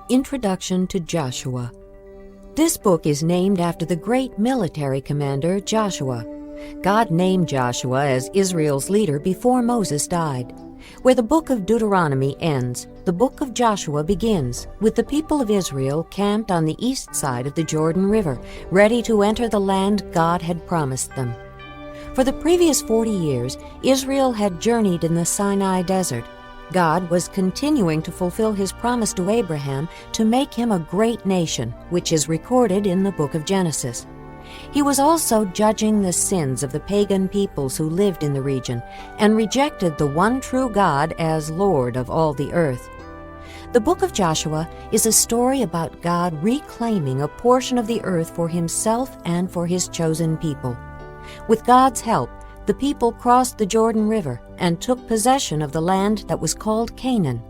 Introduction to Joshua. This book is named after the great military commander Joshua. God named Joshua as Israel's leader before Moses died. Where the book of Deuteronomy ends, the book of Joshua begins, with the people of Israel camped on the east side of the Jordan River, ready to enter the land God had promised them. For the previous 40 years, Israel had journeyed in the Sinai desert. God was continuing to fulfill his promise to Abraham to make him a great nation, which is recorded in the book of Genesis. He was also judging the sins of the pagan peoples who lived in the region and rejected the one true God as Lord of all the earth. The book of Joshua is a story about God reclaiming a portion of the earth for himself and for his chosen people. With God's help, the people crossed the Jordan River and took possession of the land that was called Canaan.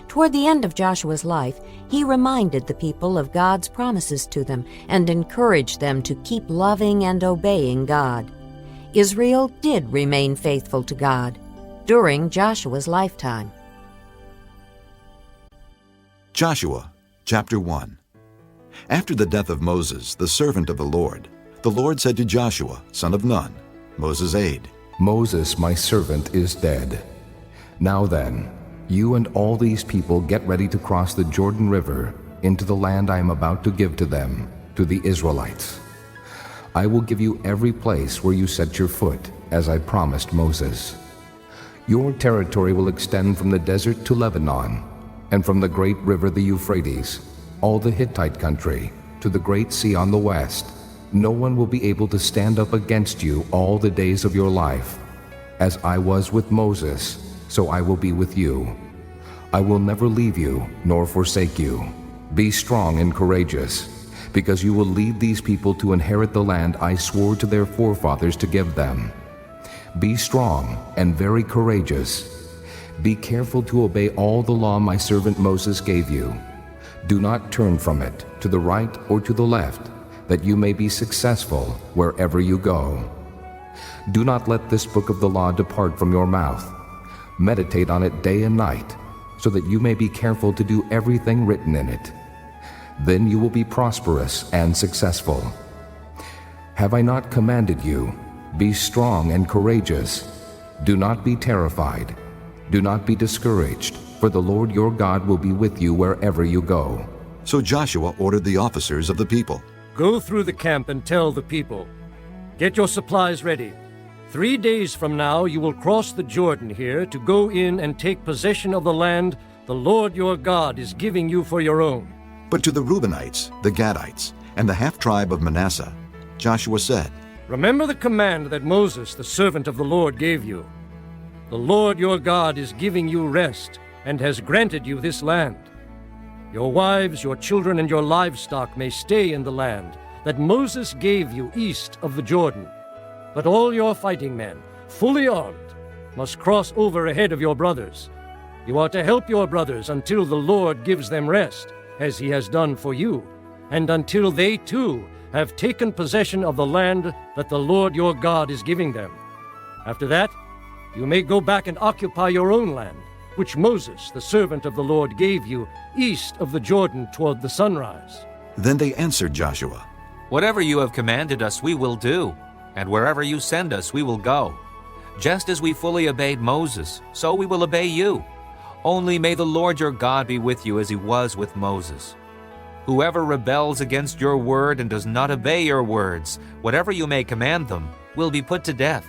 Toward the end of Joshua's life, he reminded the people of God's promises to them and encouraged them to keep loving and obeying God. Israel did remain faithful to God during Joshua's lifetime. Joshua, chapter 1. After the death of Moses, the servant of the Lord said to Joshua, son of Nun, Moses' aide, Moses, my servant, is dead. Now then, you and all these people get ready to cross the Jordan River into the land I am about to give to them, to the Israelites. I will give you every place where you set your foot, as I promised Moses. Your territory will extend from the desert to Lebanon, and from the great river the Euphrates, all the Hittite country, to the great sea on the west. No one will be able to stand up against you all the days of your life. As I was with Moses, so I will be with you. I will never leave you nor forsake you. Be strong and courageous, because you will lead these people to inherit the land I swore to their forefathers to give them. Be strong and very courageous. Be careful to obey all the law my servant Moses gave you. Do not turn from it to the right or to the left, that you may be successful wherever you go. Do not let this book of the law depart from your mouth. Meditate on it day and night, so that you may be careful to do everything written in it. Then you will be prosperous and successful. Have I not commanded you? Be strong and courageous. Do not be terrified. Do not be discouraged, for the Lord your God will be with you wherever you go. So Joshua ordered the officers of the people, Go through the camp and tell the people, get your supplies ready. 3 days from now you will cross the Jordan here to go in and take possession of the land the Lord your God is giving you for your own. But to the Reubenites, the Gadites, and the half-tribe of Manasseh, Joshua said, Remember the command that Moses, the servant of the Lord, gave you. The Lord your God is giving you rest and has granted you this land. Your wives, your children, and your livestock may stay in the land that Moses gave you east of the Jordan. But all your fighting men, fully armed, must cross over ahead of your brothers. You are to help your brothers until the Lord gives them rest, as he has done for you, and until they too have taken possession of the land that the Lord your God is giving them. After that, you may go back and occupy your own land, which Moses, the servant of the Lord, gave you east of the Jordan toward the sunrise. Then they answered Joshua, Whatever you have commanded us we will do, and wherever you send us we will go. Just as we fully obeyed Moses, so we will obey you. Only may the Lord your God be with you as he was with Moses. Whoever rebels against your word and does not obey your words, whatever you may command them, will be put to death.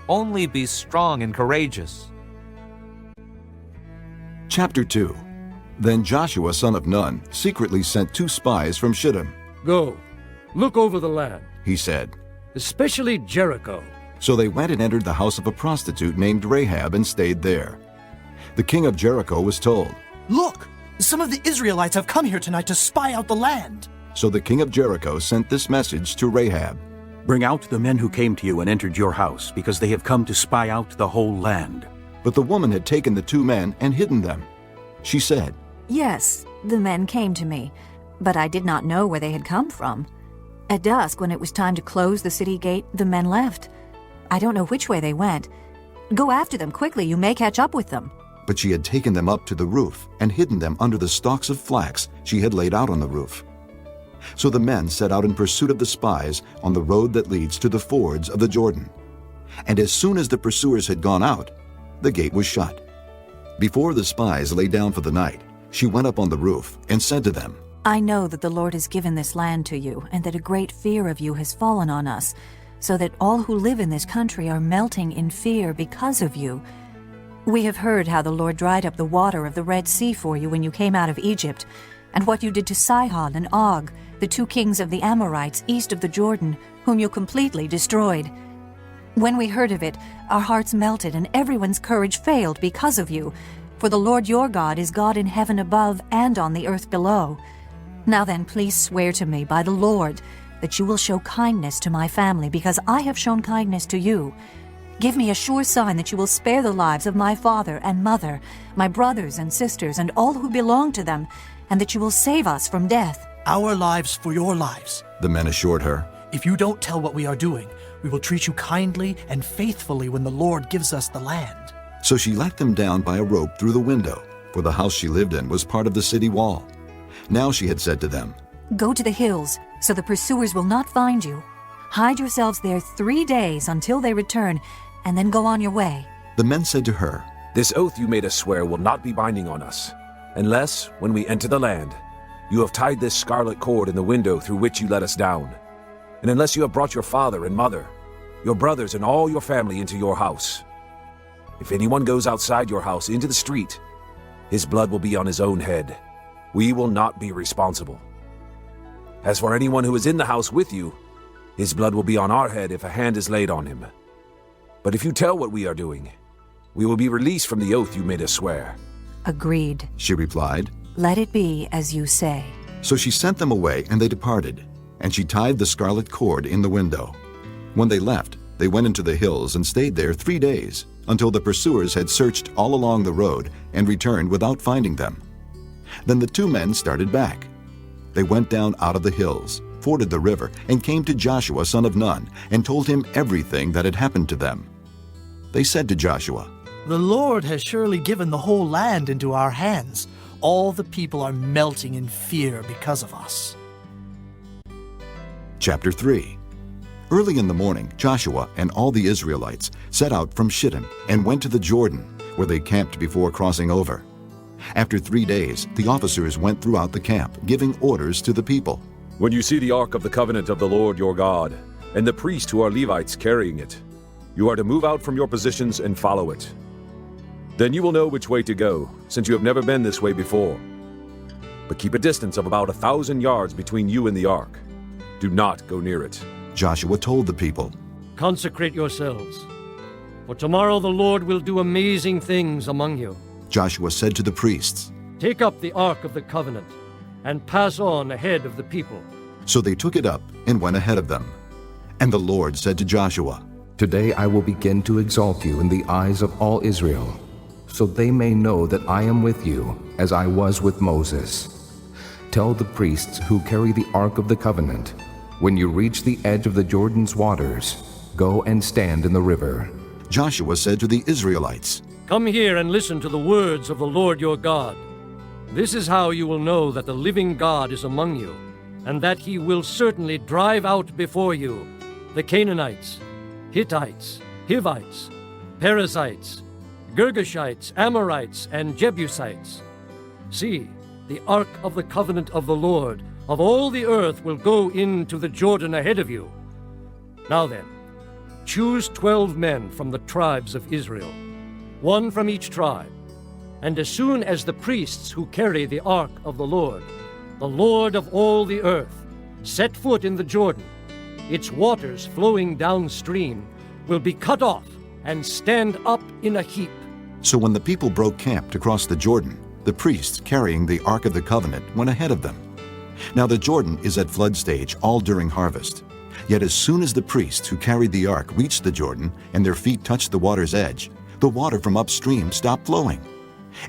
Only be strong and courageous. Chapter 2. Then Joshua son of Nun secretly sent 2 spies from Shittim. Go, look over the land, He said. especially Jericho. So they went and entered the house of a prostitute named Rahab and stayed there. The king of Jericho was told. Look, some of the Israelites have come here tonight to spy out the land. So the king of Jericho sent this message to Rahab. Bring out the men who came to you and entered your house, because they have come to spy out the whole land. But the woman had taken the 2 men and hidden them. She said, Yes, the men came to me, but I did not know where they had come from. At dusk, when it was time to close the city gate, the men left. I don't know which way they went. Go after them quickly, you may catch up with them. but she had taken them up to the roof and hidden them under the stalks of flax she had laid out on the roof. So the men set out in pursuit of the spies on the road that leads to the fords of the Jordan. And as soon as the pursuers had gone out, the gate was shut. Before the spies lay down for the night, she went up on the roof and said to them, I know that the Lord has given this land to you, and that a great fear of you has fallen on us, so that all who live in this country are melting in fear because of you. We have heard how the Lord dried up the water of the Red Sea for you when you came out of Egypt, and what you did to Sihon and Og, the two kings of the Amorites east of the Jordan, whom you completely destroyed. When we heard of it, our hearts melted, and everyone's courage failed because of you. For the Lord your God is God in heaven above and on the earth below. Now then, please swear to me by the Lord that you will show kindness to my family, because I have shown kindness to you. Give me a sure sign that you will spare the lives of my father and mother, my brothers and sisters, and all who belong to them, and that you will save us from death. Our lives for your lives. the men assured her. If you don't tell what we are doing, we will treat you kindly and faithfully when the Lord gives us the land. So she let them down by a rope through the window, for the house she lived in was part of the city wall. Now she had said to them, Go to the hills, so the pursuers will not find you. Hide yourselves there 3 days until they return, and then go on your way. The men said to her, This oath you made us swear will not be binding on us, unless, when we enter the land, you have tied this scarlet cord in the window through which you let us down, and unless you have brought your father and mother, your brothers and all your family into your house. If anyone goes outside your house into the street, his blood will be on his own head. We will not be responsible. As for anyone who is in the house with you, his blood will be on our head if a hand is laid on him. But if you tell what we are doing, we will be released from the oath you made us swear. Agreed. she replied. Let it be as you say. So she sent them away, and they departed, and she tied the scarlet cord in the window. When they left, they went into the hills and stayed there 3 days, until the pursuers had searched all along the road and returned without finding them. Then the 2 men started back. They went down out of the hills, forded the river, and came to Joshua son of Nun, and told him everything that had happened to them. They said to Joshua, The Lord has surely given the whole land into our hands. All the people are melting in fear because of us. Chapter 3. Early in the morning, Joshua and all the Israelites set out from Shittim and went to the Jordan, where they camped before crossing over. After 3 days, the officers went throughout the camp, giving orders to the people. When you see the ark of the covenant of the Lord your God, and the priests who are Levites carrying it, you are to move out from your positions and follow it. Then you will know which way to go, since you have never been this way before. But keep a distance of about 1,000 yards between you and the ark. Do not go near it. Joshua told the people, Consecrate yourselves, for tomorrow the Lord will do amazing things among you. Joshua said to the priests. Take up the Ark of the Covenant and pass on ahead of the people. So they took it up and went ahead of them. And the Lord said to Joshua, Today I will begin to exalt you in the eyes of all Israel, so they may know that I am with you, as I was with Moses. Tell the priests who carry the Ark of the Covenant, when you reach the edge of the Jordan's waters, go and stand in the river. Joshua said to the Israelites, Come here and listen to the words of the Lord your God. This is how you will know that the living God is among you, and that he will certainly drive out before you the Canaanites, Hittites, Hivites, Perizzites, Girgashites, Amorites, and Jebusites. See, the ark of the covenant of the Lord of all the earth will go into the Jordan ahead of you. Now then, choose 12 men from the tribes of Israel, 1 from each tribe. And as soon as the priests who carry the ark of the Lord of all the earth, set foot in the Jordan, its waters flowing downstream will be cut off and stand up in a heap. So when the people broke camp to cross the Jordan, the priests carrying the Ark of the Covenant went ahead of them. Now the Jordan is at flood stage all during harvest. Yet as soon as the priests who carried the ark reached the Jordan and their feet touched the water's edge, the water from upstream stopped flowing.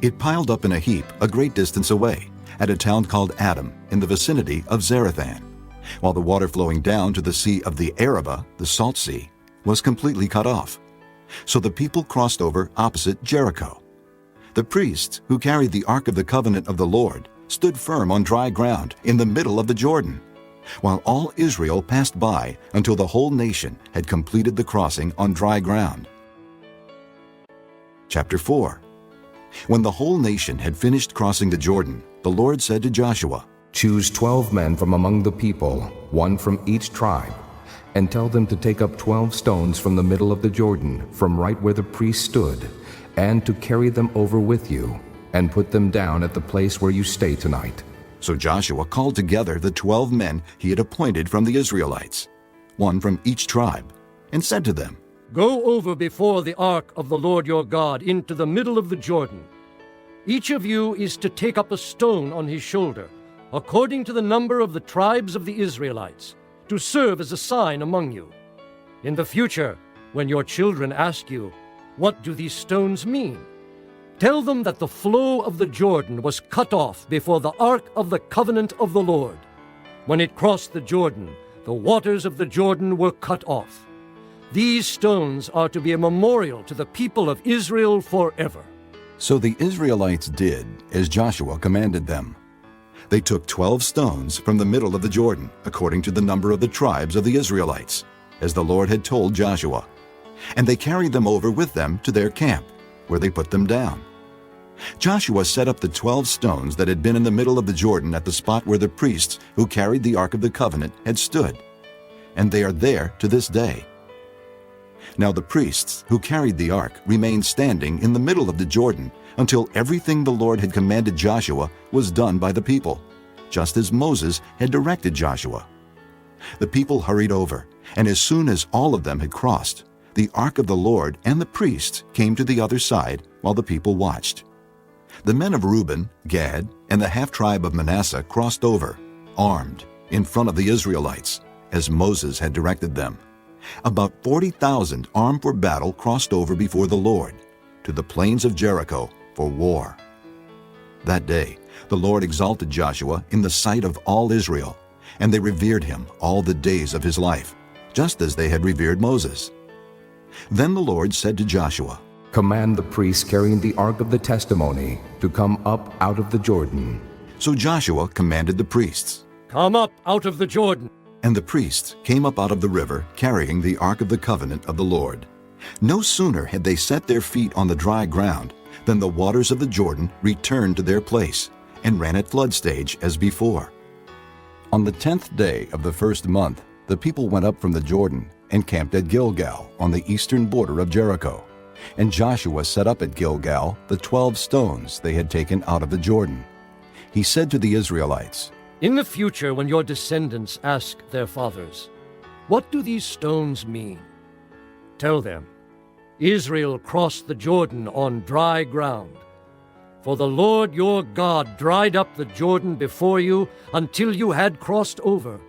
It piled up in a heap a great distance away, at a town called Adam in the vicinity of Zarethan, while the water flowing down to the sea of the Arabah, the Salt Sea, was completely cut off. So the people crossed over opposite Jericho. The priests who carried the Ark of the Covenant of the Lord stood firm on dry ground in the middle of the Jordan, while all Israel passed by until the whole nation had completed the crossing on dry ground. Chapter 4. When the whole nation had finished crossing the Jordan, the Lord said to Joshua, Choose 12 men from among the people, one from each tribe, and tell them to take up 12 stones from the middle of the Jordan, from right where the priest stood, and to carry them over with you, and put them down at the place where you stay tonight. So Joshua called together the 12 men he had appointed from the Israelites, one from each tribe, and said to them, Go over before the ark of the Lord your God into the middle of the Jordan. Each of you is to take up a stone on his shoulder, according to the number of the tribes of the Israelites, to serve as a sign among you. In the future, when your children ask you, What do these stones mean? Tell them that the flow of the Jordan was cut off before the ark of the covenant of the Lord. When it crossed the Jordan, the waters of the Jordan were cut off. These stones are to be a memorial to the people of Israel forever. So the Israelites did as Joshua commanded them. They took 12 stones from the middle of the Jordan, according to the number of the tribes of the Israelites, as the Lord had told Joshua. And they carried them over with them to their camp, where they put them down. Joshua set up the 12 stones that had been in the middle of the Jordan at the spot where the priests who carried the Ark of the Covenant had stood, and they are there to this day. Now the priests who carried the ark remained standing in the middle of the Jordan until everything the Lord had commanded Joshua was done by the people, just as Moses had directed Joshua. The people hurried over, and as soon as all of them had crossed, the ark of the Lord and the priests came to the other side while the people watched. The men of Reuben, Gad, and the half-tribe of Manasseh crossed over, armed, in front of the Israelites, as Moses had directed them. About 40,000 armed for battle crossed over before the Lord, to the plains of Jericho for war. That day the Lord exalted Joshua in the sight of all Israel, and they revered him all the days of his life, just as they had revered Moses. Then the Lord said to Joshua, Command the priests carrying the Ark of the Testimony to come up out of the Jordan. So Joshua commanded the priests, Come up out of the Jordan. and the priests came up out of the river carrying the Ark of the Covenant of the Lord. No sooner had they set their feet on the dry ground than the waters of the Jordan returned to their place and ran at flood stage as before. On the 10th day of the first month, the people went up from the Jordan and camped at Gilgal on the eastern border of Jericho. And Joshua set up at Gilgal the 12 stones they had taken out of the Jordan. He said to the Israelites, In the future, when your descendants ask their fathers, What do these stones mean? Tell them, Israel crossed the Jordan on dry ground. For the Lord your God dried up the Jordan before you until you had crossed over.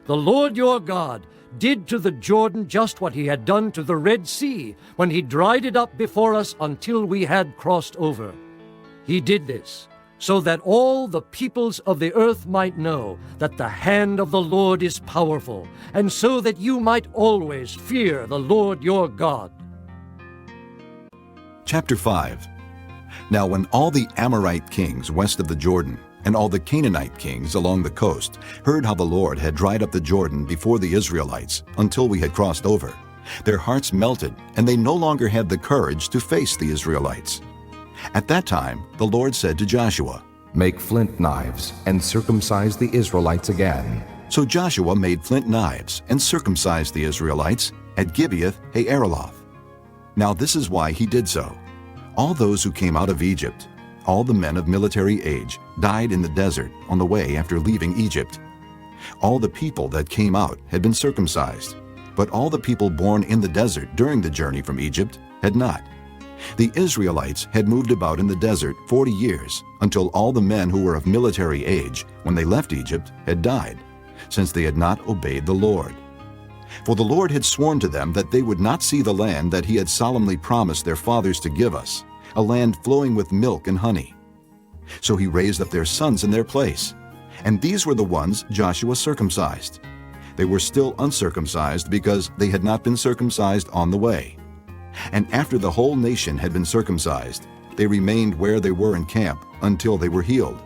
The Lord your God did to the Jordan just what he had done to the Red Sea when he dried it up before us until we had crossed over. He did this so that all the peoples of the earth might know that the hand of the Lord is powerful, and so that you might always fear the Lord your God. Chapter 5. Now when all the Amorite kings west of the Jordan and all the Canaanite kings along the coast heard how the Lord had dried up the Jordan before the Israelites until we had crossed over, their hearts melted, and they no longer had the courage to face the Israelites. At that time the Lord said to Joshua, Make flint knives and circumcise the Israelites again. So Joshua made flint knives and circumcised the Israelites at Gibeath-Haaraloth. Now this is why he did so. All those who came out of Egypt, all the men of military age, died in the desert on the way after leaving Egypt. All the people that came out had been circumcised, but all the people born in the desert during the journey from Egypt had not. The Israelites had moved about in the desert 40 years, until all the men who were of military age when they left Egypt had died, since they had not obeyed the Lord. For the Lord had sworn to them that they would not see the land that he had solemnly promised their fathers to give us, a land flowing with milk and honey. So he raised up their sons in their place, and these were the ones Joshua circumcised. They were still uncircumcised because they had not been circumcised on the way. And after the whole nation had been circumcised, they remained where they were in camp until they were healed.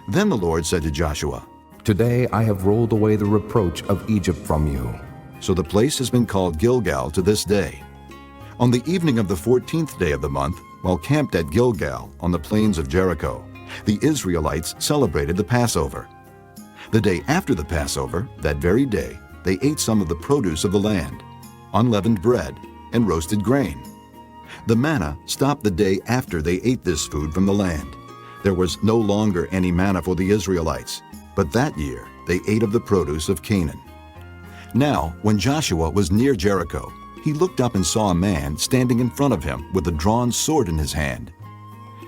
Then the Lord said to Joshua, Today I have rolled away the reproach of Egypt from you. So the place has been called Gilgal to this day. On the evening of the 14th day of the month, while camped at Gilgal on the plains of Jericho, the Israelites celebrated the Passover. The day after the Passover, that very day, they ate some of the produce of the land, unleavened bread, and roasted grain. The manna stopped the day after they ate this food from the land. There was no longer any manna for the Israelites, but that year they ate of the produce of Canaan. Now, when Joshua was near Jericho, he looked up and saw a man standing in front of him with a drawn sword in his hand.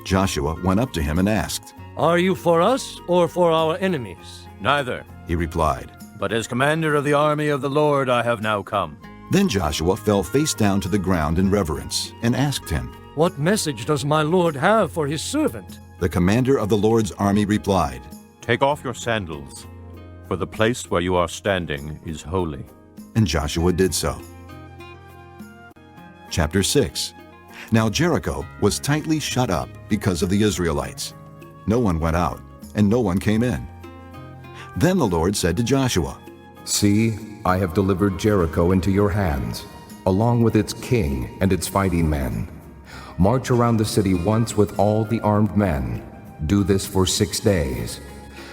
Joshua went up to him and asked, Are you for us or for our enemies? Neither, he replied. but as commander of the army of the Lord I have now come. Then Joshua fell face down to the ground in reverence and asked him, What message does my Lord have for his servant? The commander of the Lord's army replied, Take off your sandals, for the place where you are standing is holy. and Joshua did so. Chapter 6. Now Jericho was tightly shut up because of the Israelites. No one went out, and no one came in. Then the Lord said to Joshua, See, I have delivered Jericho into your hands, along with its king and its fighting men. March around the city once with all the armed men. Do this for 6 days.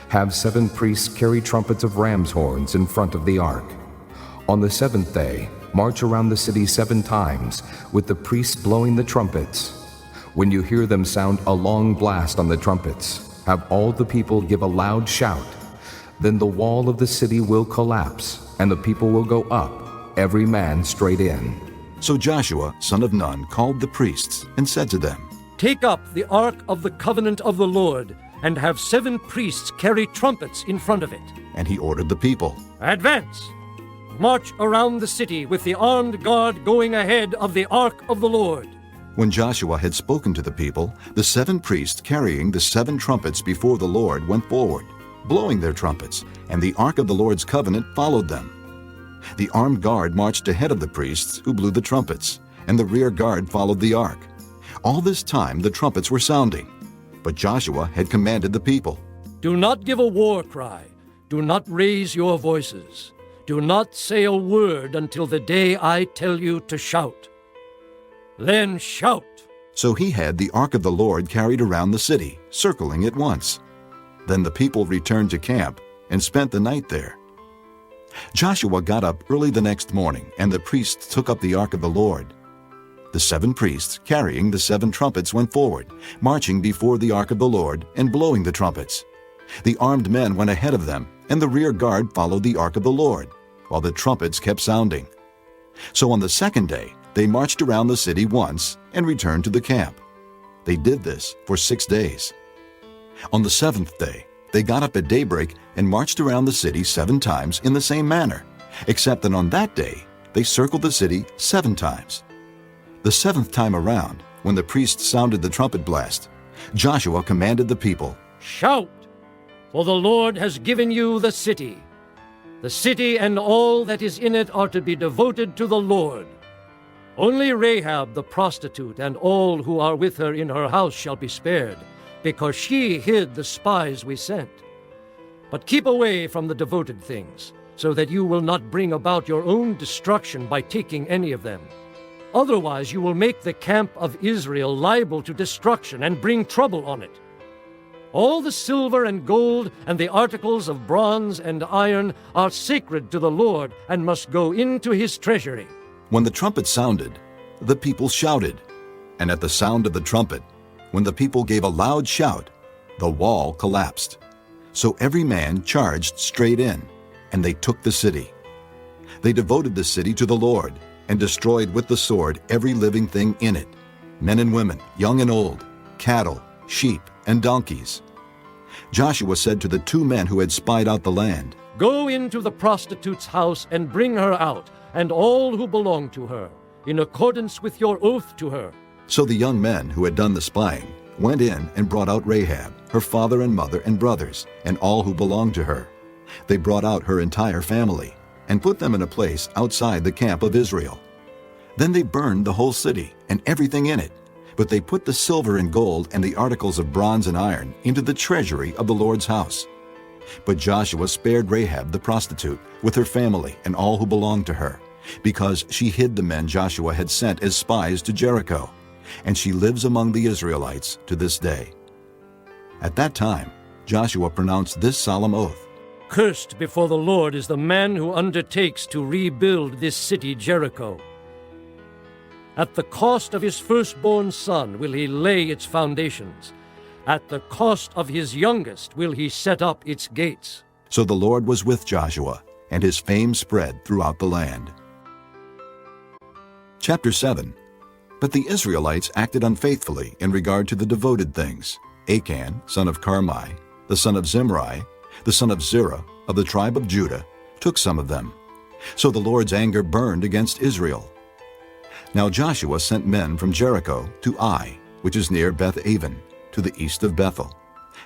Have 7 priests carry trumpets of ram's horns in front of the ark. On the 7th day, march around the city 7 times, with the priests blowing the trumpets. When you hear them sound a long blast on the trumpets, have all the people give a loud shout. Then the wall of the city will collapse, and the people will go up, every man straight in. So Joshua, son of Nun, called the priests and said to them, Take up the ark of the covenant of the Lord, and have 7 priests carry trumpets in front of it. and he ordered the people. Advance! March around the city with the armed guard going ahead of the ark of the Lord. When Joshua had spoken to the people, the 7 priests carrying the 7 trumpets before the Lord went forward, blowing their trumpets, and the ark of the Lord's covenant followed them. The armed guard marched ahead of the priests who blew the trumpets, and the rear guard followed the ark. All this time the trumpets were sounding, but Joshua had commanded the people, Do not give a war cry. Do not raise your voices. Do not say a word until the day I tell you to shout. Then shout. So he had the ark of the Lord carried around the city, circling it once. Then the people returned to camp and spent the night there. Joshua got up early the next morning, and the priests took up the ark of the Lord. The 7 priests, carrying the 7 trumpets, went forward, marching before the ark of the Lord and blowing the trumpets. The armed men went ahead of them, and the rear guard followed the ark of the Lord, while the trumpets kept sounding. So on the 2nd day, they marched around the city once and returned to the camp. They did this for 6 days. On the 7th day, they got up at daybreak and marched around the city 7 times in the same manner, except that on that day they circled the city 7 times. The 7th time around, when the priests sounded the trumpet blast, Joshua commanded the people, Shout, for the Lord has given you the city. The city and all that is in it are to be devoted to the Lord. Only Rahab the prostitute and all who are with her in her house shall be spared, because she hid the spies we sent. But keep away from the devoted things, so that you will not bring about your own destruction by taking any of them. Otherwise you will make the camp of Israel liable to destruction and bring trouble on it. All the silver and gold and the articles of bronze and iron are sacred to the Lord and must go into his treasury. When the trumpet sounded, the people shouted. And at the sound of the trumpet, when the people gave a loud shout, the wall collapsed. So every man charged straight in, and they took the city. They devoted the city to the Lord, and destroyed with the sword every living thing in it, men and women, young and old, cattle, sheep, and donkeys. Joshua said to the 2 men who had spied out the land, Go into the prostitute's house and bring her out, and all who belong to her, in accordance with your oath to her. So the young men who had done the spying went in and brought out Rahab, her father and mother and brothers, and all who belonged to her. They brought out her entire family, and put them in a place outside the camp of Israel. Then they burned the whole city and everything in it, But they put the silver and gold and the articles of bronze and iron into the treasury of the Lord's house. But Joshua spared Rahab the prostitute with her family and all who belonged to her, because she hid the men Joshua had sent as spies to Jericho, and she lives among the Israelites to this day. At that time, Joshua pronounced this solemn oath: Cursed before the Lord is the man who undertakes to rebuild this city Jericho. At the cost of his firstborn son will he lay its foundations. At the cost of his youngest will he set up its gates. So the Lord was with Joshua, and his fame spread throughout the land. Chapter 7. But the Israelites acted unfaithfully in regard to the devoted things. Achan, son of Carmi, the son of Zimri, the son of Zerah, of the tribe of Judah, took some of them. So the Lord's anger burned against Israel. Now Joshua sent men from Jericho to Ai, which is near Beth-aven, to the east of Bethel,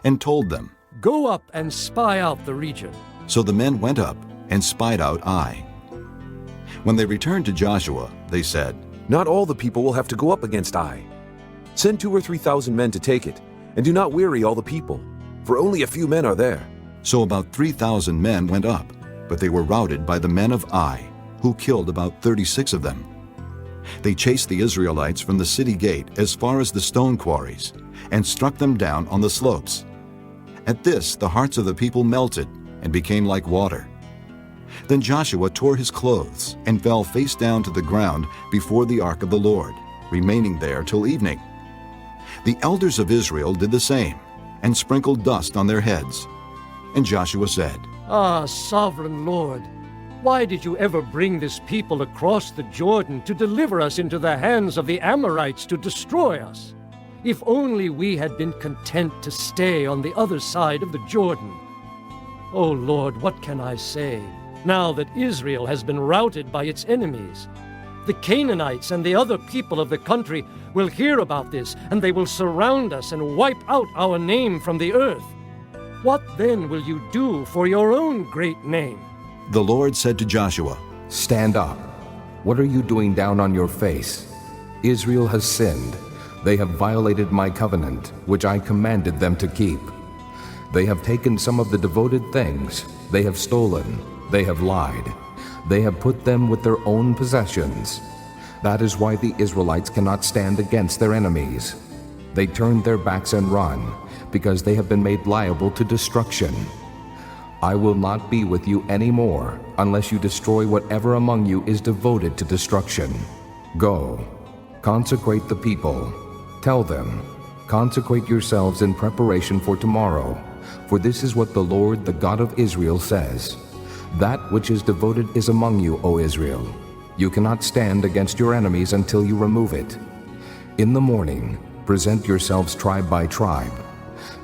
and told them, Go up and spy out the region. So the men went up and spied out Ai. When they returned to Joshua, they said, Not all the people will have to go up against Ai. Send 2,000 or 3,000 men to take it, and do not weary all the people, for only a few men are there. So about 3,000 men went up, but they were routed by the men of Ai, who killed about 36 of them. They chased the Israelites from the city gate as far as the stone quarries, and struck them down on the slopes. At this the hearts of the people melted and became like water. Then Joshua tore his clothes and fell face down to the ground before the ark of the Lord, remaining there till evening. The elders of Israel did the same, and sprinkled dust on their heads. And Joshua said, Ah, sovereign Lord, why did you ever bring this people across the Jordan to deliver us into the hands of the Amorites to destroy us? If only we had been content to stay on the other side of the Jordan. Oh Lord, what can I say, now that Israel has been routed by its enemies? The Canaanites and the other people of the country will hear about this, and they will surround us and wipe out our name from the earth. What then will you do for your own great name? The Lord said to Joshua, Stand up. What are you doing down on your face? Israel has sinned. They have violated my covenant, which I commanded them to keep. They have taken some of the devoted things. They have stolen. They have lied. They have put them with their own possessions. That is why the Israelites cannot stand against their enemies. They turned their backs and run, because they have been made liable to destruction. I will not be with you any more, unless you destroy whatever among you is devoted to destruction. Go, consecrate the people. Tell them, consecrate yourselves in preparation for tomorrow, for this is what the Lord, the God of Israel, says. That which is devoted is among you, O Israel. You cannot stand against your enemies until you remove it. In the morning, present yourselves tribe by tribe.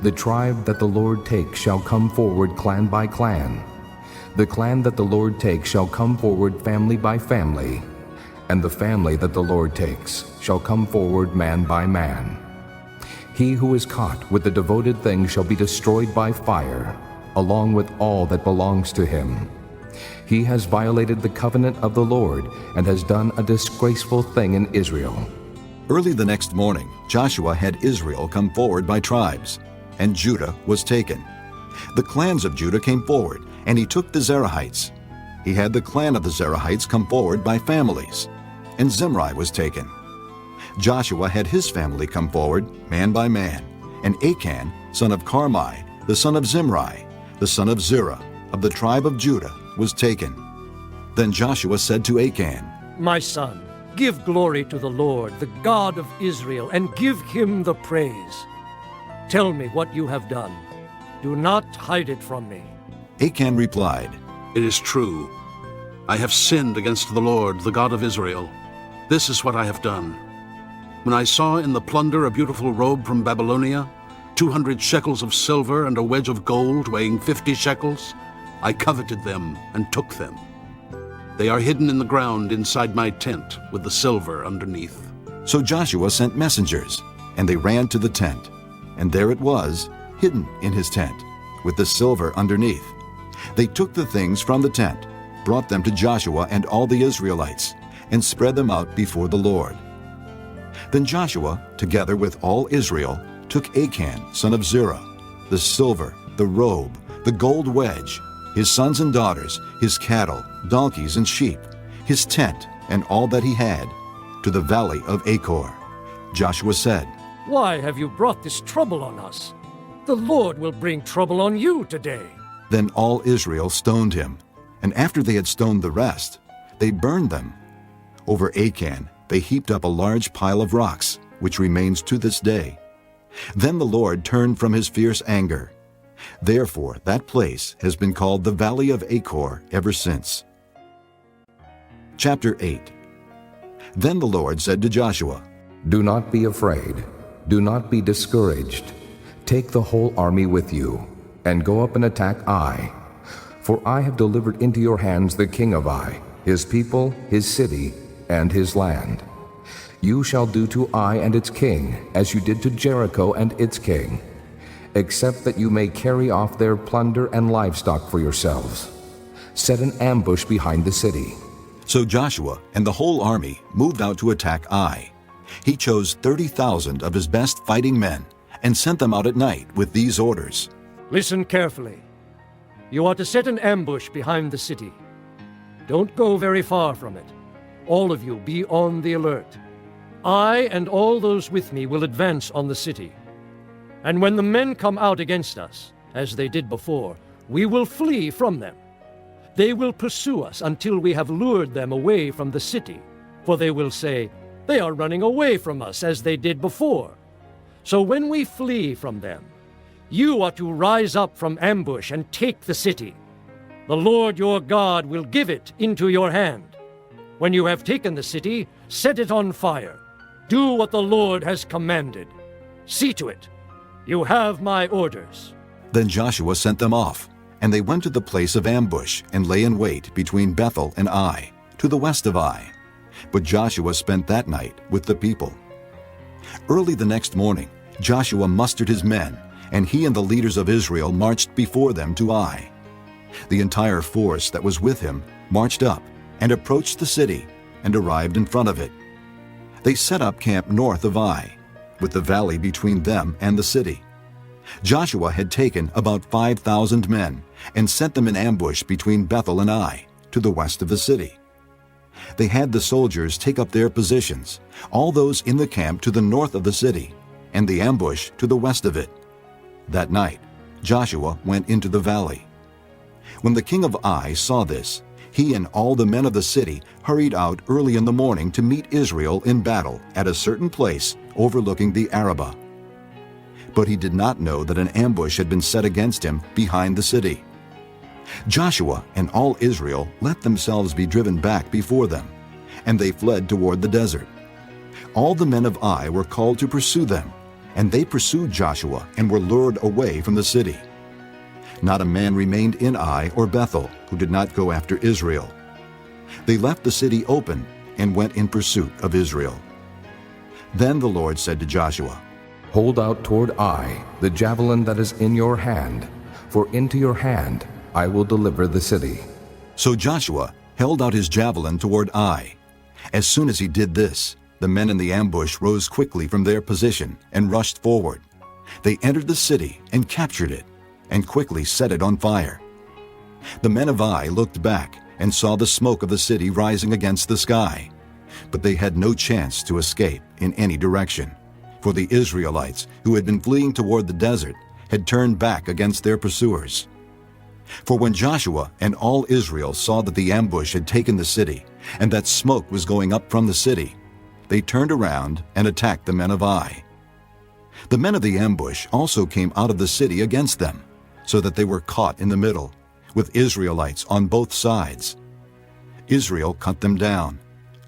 The tribe that the Lord takes shall come forward clan by clan. The clan that the Lord takes shall come forward family by family. And the family that the Lord takes shall come forward man by man. He who is caught with the devoted thing shall be destroyed by fire, along with all that belongs to him. He has violated the covenant of the Lord and has done a disgraceful thing in Israel. Early the next morning, Joshua had Israel come forward by tribes, and Judah was taken. The clans of Judah came forward, and he took the Zerahites. He had the clan of the Zerahites come forward by families, and Zimri was taken. Joshua had his family come forward, man by man, and Achan, son of Carmi, the son of Zimri, the son of Zerah, of the tribe of Judah, was taken. Then Joshua said to Achan, My son, give glory to the Lord, the God of Israel, and give him the praise. Tell me what you have done. Do not hide it from me. Achan replied, It is true. I have sinned against the Lord, the God of Israel. This is what I have done. When I saw in the plunder a beautiful robe from Babylonia, 200 shekels of silver and a wedge of gold weighing 50 shekels, I coveted them and took them. They are hidden in the ground inside my tent with the silver underneath. So Joshua sent messengers, and they ran to the tent. And there it was, hidden in his tent, with the silver underneath. They took the things from the tent, brought them to Joshua and all the Israelites, and spread them out before the Lord. Then Joshua, together with all Israel, took Achan, son of Zerah, the silver, the robe, the gold wedge, his sons and daughters, his cattle, donkeys, and sheep, his tent, and all that he had, to the valley of Achor. Joshua said, "Why have you brought this trouble on us? The Lord will bring trouble on you today." Then all Israel stoned him, and after they had stoned the rest, they burned them. Over Achan they heaped up a large pile of rocks, which remains to this day. Then the Lord turned from his fierce anger. Therefore that place has been called the Valley of Achor ever since. Chapter 8. Then the Lord said to Joshua, Do not be afraid. Do not be discouraged. Take the whole army with you, and go up and attack Ai. For I have delivered into your hands the king of Ai, his people, his city, and his land. You shall do to Ai and its king as you did to Jericho and its king, except that you may carry off their plunder and livestock for yourselves. Set an ambush behind the city. So Joshua and the whole army moved out to attack Ai. He chose 30,000 of his best fighting men and sent them out at night with these orders. Listen carefully. You are to set an ambush behind the city. Don't go very far from it. All of you be on the alert. I and all those with me will advance on the city. And when the men come out against us, as they did before, we will flee from them. They will pursue us until we have lured them away from the city, for they will say, "They are running away from us as they did before." So when we flee from them, you are to rise up from ambush and take the city. The Lord your God will give it into your hand. When you have taken the city, set it on fire. Do what the Lord has commanded. See to it. You have my orders. Then Joshua sent them off, and they went to the place of ambush and lay in wait between Bethel and Ai, to the west of Ai. But Joshua spent that night with the people. Early the next morning, Joshua mustered his men, and he and the leaders of Israel marched before them to Ai. The entire force that was with him marched up and approached the city and arrived in front of it. They set up camp north of Ai, with the valley between them and the city. Joshua had taken about 5,000 men and sent them in ambush between Bethel and Ai, to the west of the city. They had the soldiers take up their positions, all those in the camp to the north of the city, and the ambush to the west of it. That night, Joshua went into the valley. When the king of Ai saw this, he and all the men of the city hurried out early in the morning to meet Israel in battle at a certain place overlooking the Arabah. But he did not know that an ambush had been set against him behind the city. Joshua and all Israel let themselves be driven back before them, and they fled toward the desert. All the men of Ai were called to pursue them, and they pursued Joshua and were lured away from the city. Not a man remained in Ai or Bethel who did not go after Israel. They left the city open and went in pursuit of Israel. Then the Lord said to Joshua, Hold out toward Ai the javelin that is in your hand, for into your hand I will deliver the city. So Joshua held out his javelin toward Ai. As soon as he did this, the men in the ambush rose quickly from their position and rushed forward. They entered the city and captured it, and quickly set it on fire. The men of Ai looked back and saw the smoke of the city rising against the sky, but they had no chance to escape in any direction, for the Israelites, who had been fleeing toward the desert, had turned back against their pursuers. For when Joshua and all Israel saw that the ambush had taken the city, and that smoke was going up from the city, they turned around and attacked the men of Ai. The men of the ambush also came out of the city against them, so that they were caught in the middle, with Israelites on both sides. Israel cut them down,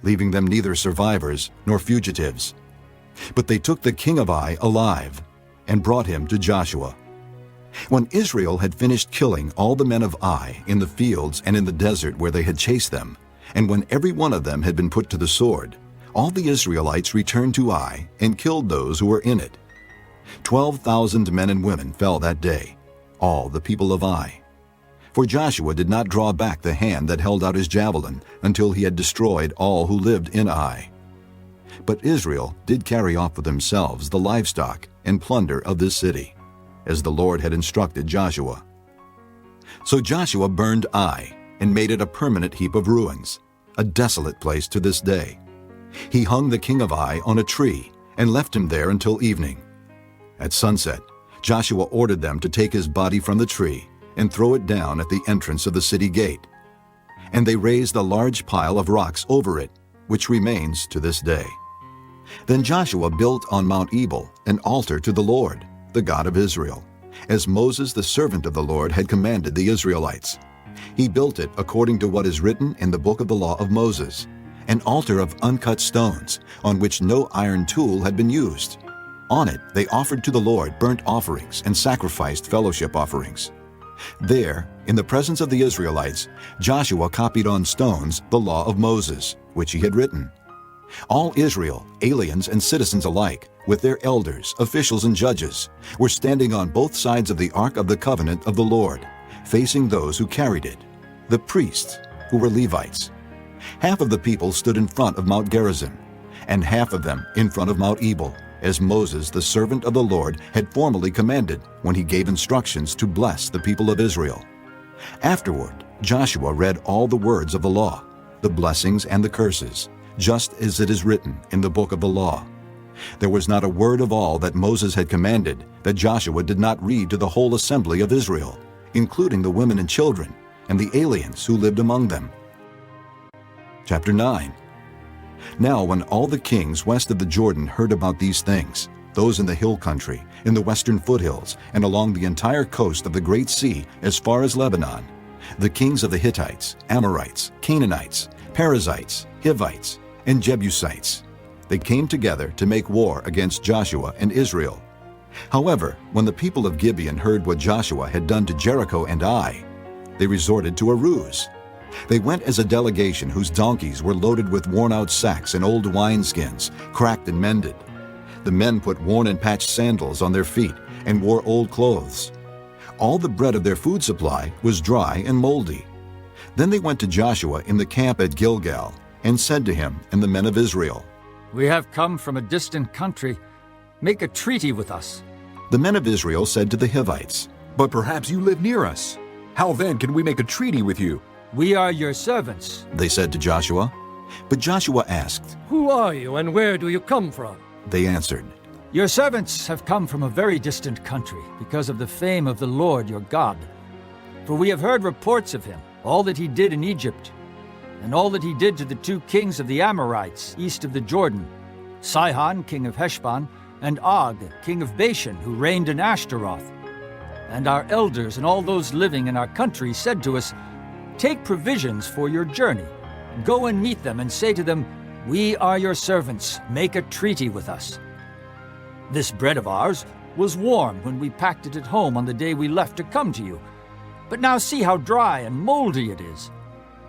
leaving them neither survivors nor fugitives. But they took the king of Ai alive and brought him to Joshua. When Israel had finished killing all the men of Ai in the fields and in the desert where they had chased them, and when every one of them had been put to the sword, all the Israelites returned to Ai and killed those who were in it. 12,000 men and women fell that day, all the people of Ai. For Joshua did not draw back the hand that held out his javelin until he had destroyed all who lived in Ai. But Israel did carry off for themselves the livestock and plunder of this city, as the Lord had instructed Joshua. So Joshua burned Ai and made it a permanent heap of ruins, a desolate place to this day. He hung the king of Ai on a tree and left him there until evening. At sunset, Joshua ordered them to take his body from the tree and throw it down at the entrance of the city gate. And they raised a large pile of rocks over it, which remains to this day. Then Joshua built on Mount Ebal an altar to the Lord, the God of Israel, as Moses the servant of the Lord had commanded the Israelites. He built it according to what is written in the book of the law of Moses, an altar of uncut stones, on which no iron tool had been used. On it they offered to the Lord burnt offerings and sacrificed fellowship offerings. There, in the presence of the Israelites, Joshua copied on stones the law of Moses, which he had written. All Israel, aliens and citizens alike, with their elders, officials, and judges, were standing on both sides of the Ark of the Covenant of the Lord, facing those who carried it, the priests, who were Levites. Half of the people stood in front of Mount Gerizim, and half of them in front of Mount Ebal, as Moses, the servant of the Lord, had formally commanded when he gave instructions to bless the people of Israel. Afterward, Joshua read all the words of the law, the blessings and the curses, just as it is written in the book of the law. There was not a word of all that Moses had commanded that Joshua did not read to the whole assembly of Israel, including the women and children and the aliens who lived among them. Chapter 9. Now when all the kings west of the Jordan heard about these things, those in the hill country, in the western foothills, and along the entire coast of the Great Sea as far as Lebanon, the kings of the Hittites, Amorites, Canaanites, Perizzites, Hivites, and Jebusites, they came together to make war against Joshua and Israel. However, when the people of Gibeon heard what Joshua had done to Jericho and Ai, they resorted to a ruse. They went as a delegation whose donkeys were loaded with worn-out sacks and old wineskins, cracked and mended. The men put worn and patched sandals on their feet and wore old clothes. All the bread of their food supply was dry and moldy. Then they went to Joshua in the camp at Gilgal and said to him and the men of Israel, "We have come from a distant country. Make a treaty with us." The men of Israel said to the Hivites, "But perhaps you live near us. How then can we make a treaty with you?" "We are your servants," they said to Joshua. But Joshua asked, "Who are you and where do you come from?" They answered, "Your servants have come from a very distant country because of the fame of the Lord your God. For we have heard reports of him, all that he did in Egypt, and all that he did to the 2 kings of the Amorites east of the Jordan, Sihon, king of Heshbon, and Og, king of Bashan, who reigned in Ashtaroth. And our elders and all those living in our country said to us, 'Take provisions for your journey. Go and meet them and say to them, "We are your servants. Make a treaty with us." This bread of ours was warm when we packed it at home on the day we left to come to you. But now see how dry and moldy it is.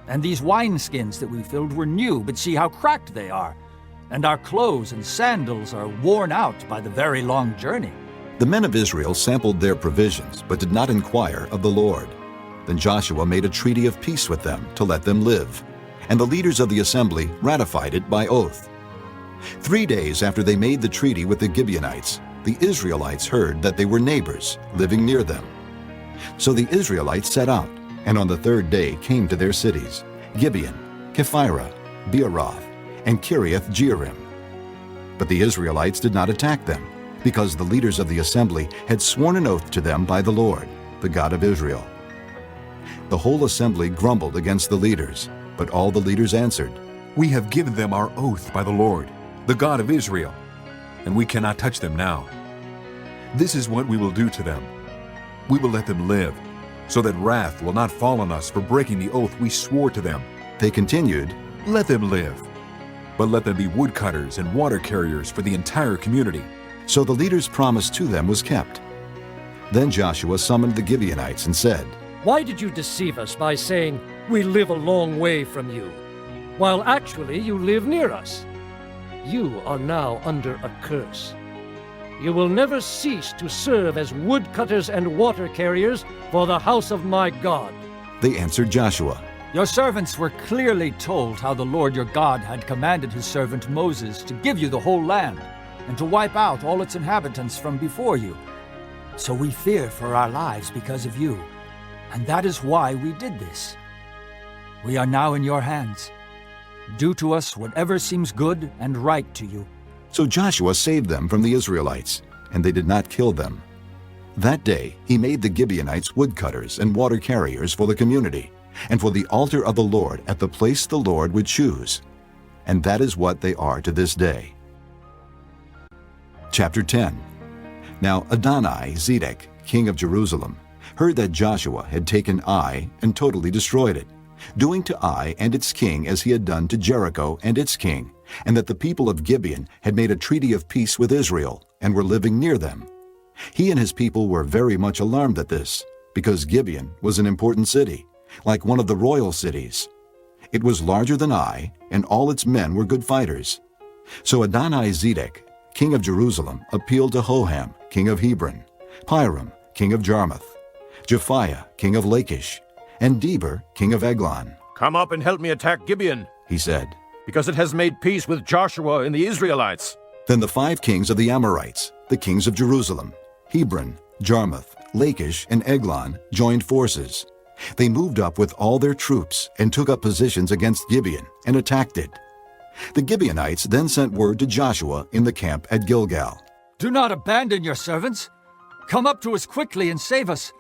And these wineskins that we filled were new, but see how cracked they are. And our clothes and sandals are worn out by the very long journey.'" The men of Israel sampled their provisions, but did not inquire of the Lord. Then Joshua made a treaty of peace with them to let them live, and the leaders of the assembly ratified it by oath. 3 days after they made the treaty with the Gibeonites, the Israelites heard that they were neighbors living near them. So the Israelites set out, and on the 3rd day came to their cities, Gibeon, Kephirah, Beeroth, and Kiriath-Jearim. But the Israelites did not attack them, because the leaders of the assembly had sworn an oath to them by the Lord, the God of Israel. The whole assembly grumbled against the leaders, but all the leaders answered, "We have given them our oath by the Lord, the God of Israel, and we cannot touch them now. This is what we will do to them. We will let them live, so that wrath will not fall on us for breaking the oath we swore to them." They continued, "Let them live, but let them be woodcutters and water carriers for the entire community." So the leader's promise to them was kept. Then Joshua summoned the Gibeonites and said, "Why did you deceive us by saying, 'We live a long way from you,' while actually you live near us? You are now under a curse. You will never cease to serve as woodcutters and water carriers for the house of my God." They answered Joshua, Your servants were clearly told how the Lord your God had commanded his servant Moses to give you the whole land and to wipe out all its inhabitants from before you. So we fear for our lives because of you, and that is why we did this. We are now in your hands. Do to us whatever seems good and right to you. So Joshua saved them from the Israelites, and they did not kill them. That day he made the Gibeonites woodcutters and water carriers for the community, and for the altar of the Lord at the place the Lord would choose. And that is what they are to this day. Chapter 10. Now Adoni-Zedek, king of Jerusalem, heard that Joshua had taken Ai and totally destroyed it, doing to Ai and its king as he had done to Jericho and its king, and that the people of Gibeon had made a treaty of peace with Israel and were living near them. He and his people were very much alarmed at this, because Gibeon was an important city, like one of the royal cities. It was larger than Ai, and all its men were good fighters. So Adoni-Zedek, king of Jerusalem, appealed to Hoham, king of Hebron, Piram, king of Jarmuth, Japhiah, king of Lachish, and Deber, king of Eglon. "Come up and help me attack Gibeon," he said, "because it has made peace with Joshua and the Israelites." Then the 5 kings of the Amorites, the kings of Jerusalem, Hebron, Jarmuth, Lachish, and Eglon, joined forces. They moved up with all their troops and took up positions against Gibeon and attacked it. The Gibeonites then sent word to Joshua in the camp at Gilgal. Do not abandon your servants. Come up to us quickly and save us.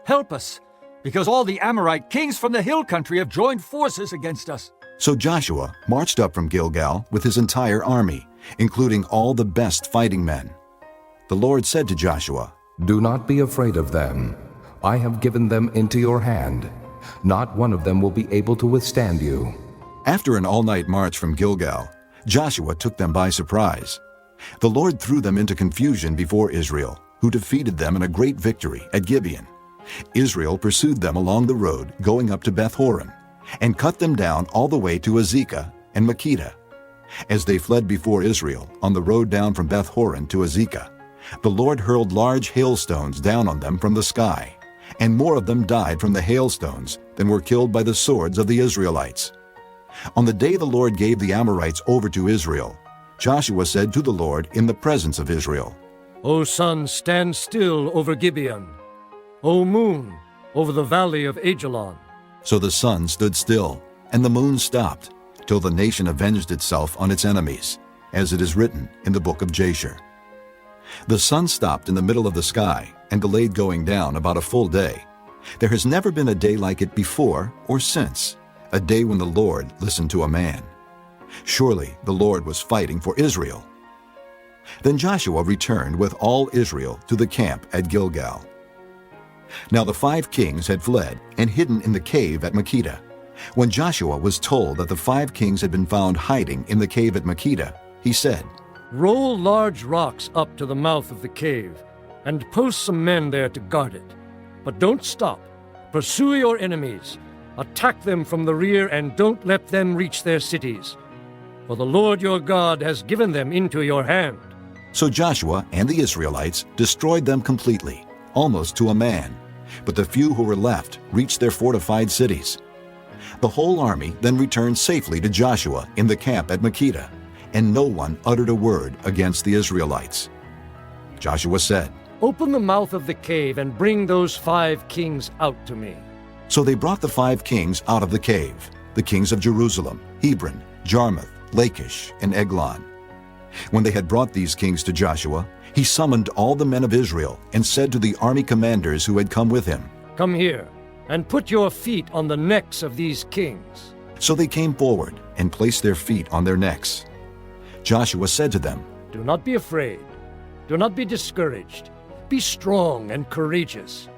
Help us, because all the Amorite kings from the hill country have joined forces against us. So Joshua marched up from Gilgal with his entire army, including all the best fighting men. The Lord said to Joshua, Do not be afraid of them. I have given them into your hand. Not one of them will be able to withstand you. After an all-night march from Gilgal, Joshua took them by surprise. The Lord threw them into confusion before Israel, who defeated them in a great victory at Gibeon. Israel pursued them along the road going up to Beth-horon, and cut them down all the way to Azekah and Makkedah. As they fled before Israel on the road down from Beth-horon to Azekah, the Lord hurled large hailstones down on them from the sky, and more of them died from the hailstones than were killed by the swords of the Israelites. On the day the Lord gave the Amorites over to Israel, Joshua said to the Lord in the presence of Israel, O sun, stand still over Gibeon. O moon, over the valley of Ajalon. So the sun stood still, and the moon stopped, till the nation avenged itself on its enemies, as it is written in the book of Jasher. The sun stopped in the middle of the sky and delayed going down about a full day. There has never been a day like it before or since, a day when the Lord listened to a man. Surely the Lord was fighting for Israel. Then Joshua returned with all Israel to the camp at Gilgal. Now the 5 kings had fled and hidden in the cave at Makkedah. When Joshua was told that the 5 kings had been found hiding in the cave at Makkedah, he said, Roll large rocks up to the mouth of the cave, and post some men there to guard it. But don't stop. Pursue your enemies. Attack them from the rear, and don't let them reach their cities. For the Lord your God has given them into your hand. So Joshua and the Israelites destroyed them completely, almost to a man. But the few who were left reached their fortified cities. The whole army then returned safely to Joshua in the camp at Makkedah, and no one uttered a word against the Israelites. Joshua said, Open the mouth of the cave and bring those 5 kings out to me. So they brought the 5 kings out of the cave, the kings of Jerusalem, Hebron, Jarmuth, Lachish, and Eglon. When they had brought these kings to Joshua, he summoned all the men of Israel and said to the army commanders who had come with him, Come here, and put your feet on the necks of these kings. So they came forward and placed their feet on their necks. Joshua said to them, Do not be afraid. Do not be discouraged. Be strong and courageous.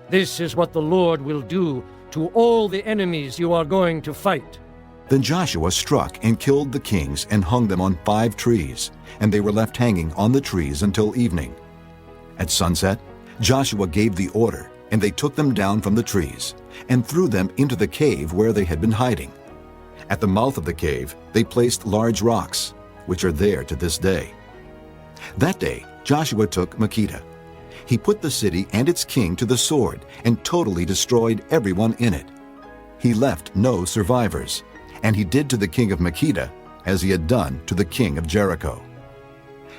This is what the Lord will do to all the enemies you are going to fight. Then Joshua struck and killed the kings and hung them on 5 trees, and they were left hanging on the trees until evening. At sunset, Joshua gave the order, and they took them down from the trees and threw them into the cave where they had been hiding. At the mouth of the cave, they placed large rocks, which are there to this day. That day, Joshua took Makkedah. He put the city and its king to the sword and totally destroyed everyone in it. he left no survivors, and he did to the king of Makkedah as he had done to the king of Jericho.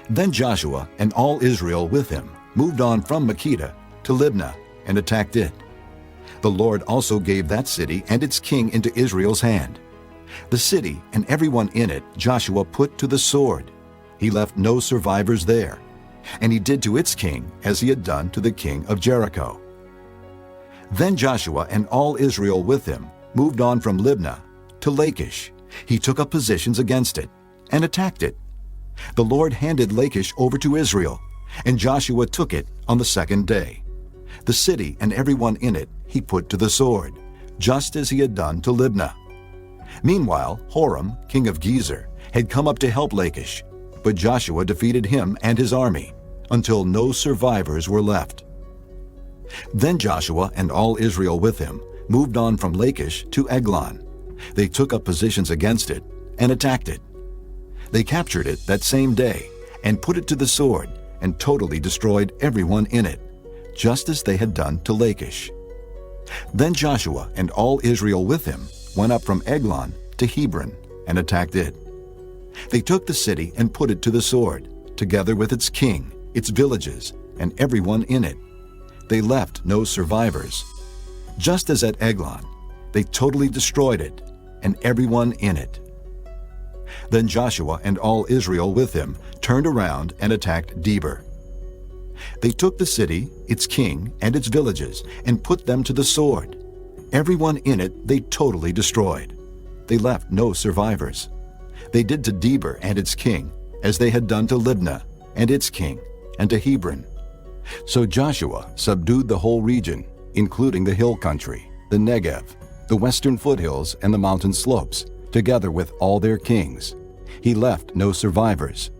Then Joshua and all Israel with him moved on from Makkedah to Libnah and attacked it. The Lord also gave that city and its king into Israel's hand. The city and everyone in it Joshua put to the sword. He left no survivors there, and he did to its king as he had done to the king of Jericho. Then Joshua and all Israel with him moved on from Libnah to Lachish. He took up positions against it and attacked it. The Lord handed Lachish over to Israel, and Joshua took it on the second day. The city and everyone in it he put to the sword, just as he had done to Libnah. Meanwhile, Horam, king of Gezer, had come up to help Lachish, but Joshua defeated him and his army, until no survivors were left. Then Joshua and all Israel with him moved on from Lachish to Eglon. They took up positions against it and attacked it. They captured it that same day and put it to the sword and totally destroyed everyone in it, just as they had done to Lachish. Then Joshua and all Israel with him went up from Eglon to Hebron and attacked it. They took the city and put it to the sword, together with its king, its villages, and everyone in it. They left no survivors. Just as at Eglon, they totally destroyed it and everyone in it. Then Joshua and all Israel with him turned around and attacked Debir. They took the city, its king, and its villages, and put them to the sword. Everyone in it they totally destroyed. They left no survivors. They did to Debir and its king as they had done to Libnah and its king, and to Hebron. So Joshua subdued the whole region, including the hill country, the Negev, the western foothills, and the mountain slopes, together with all their kings. He left no survivors.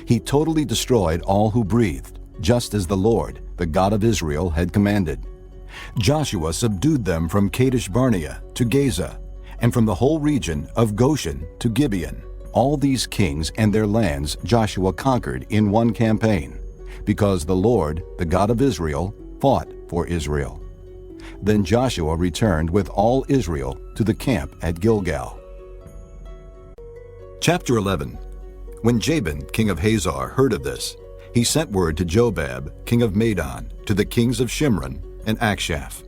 He totally destroyed all who breathed, just as the Lord, the God of Israel, had commanded. Joshua subdued them from Kadesh Barnea to Gaza, and from the whole region of Goshen to Gibeon. All these kings and their lands Joshua conquered in one campaign, because the Lord, the God of Israel, fought for Israel. Then Joshua returned with all Israel to the camp at Gilgal. Chapter 11. When Jabin, king of Hazor, heard of this, he sent word to Jobab, king of Madon, to the kings of Shimron and Akshaph,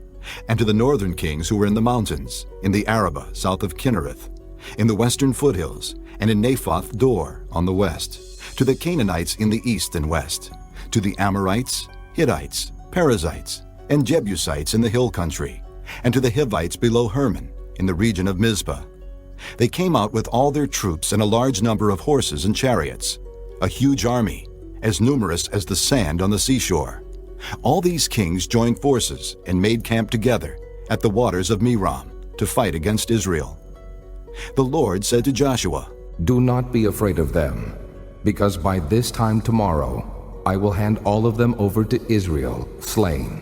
and to the northern kings who were in the mountains, in the Arabah south of Kinnereth, in the western foothills, and in Naphoth Dor on the west, to the Canaanites in the east and west, to the Amorites, Hittites, Perizzites, and Jebusites in the hill country, and to the Hivites below Hermon, in the region of Mizpah. They came out with all their troops and a large number of horses and chariots, a huge army, as numerous as the sand on the seashore. All these kings joined forces and made camp together at the waters of Merom to fight against Israel. The Lord said to Joshua, "Do not be afraid of them, because by this time tomorrow I will hand all of them over to Israel, slain.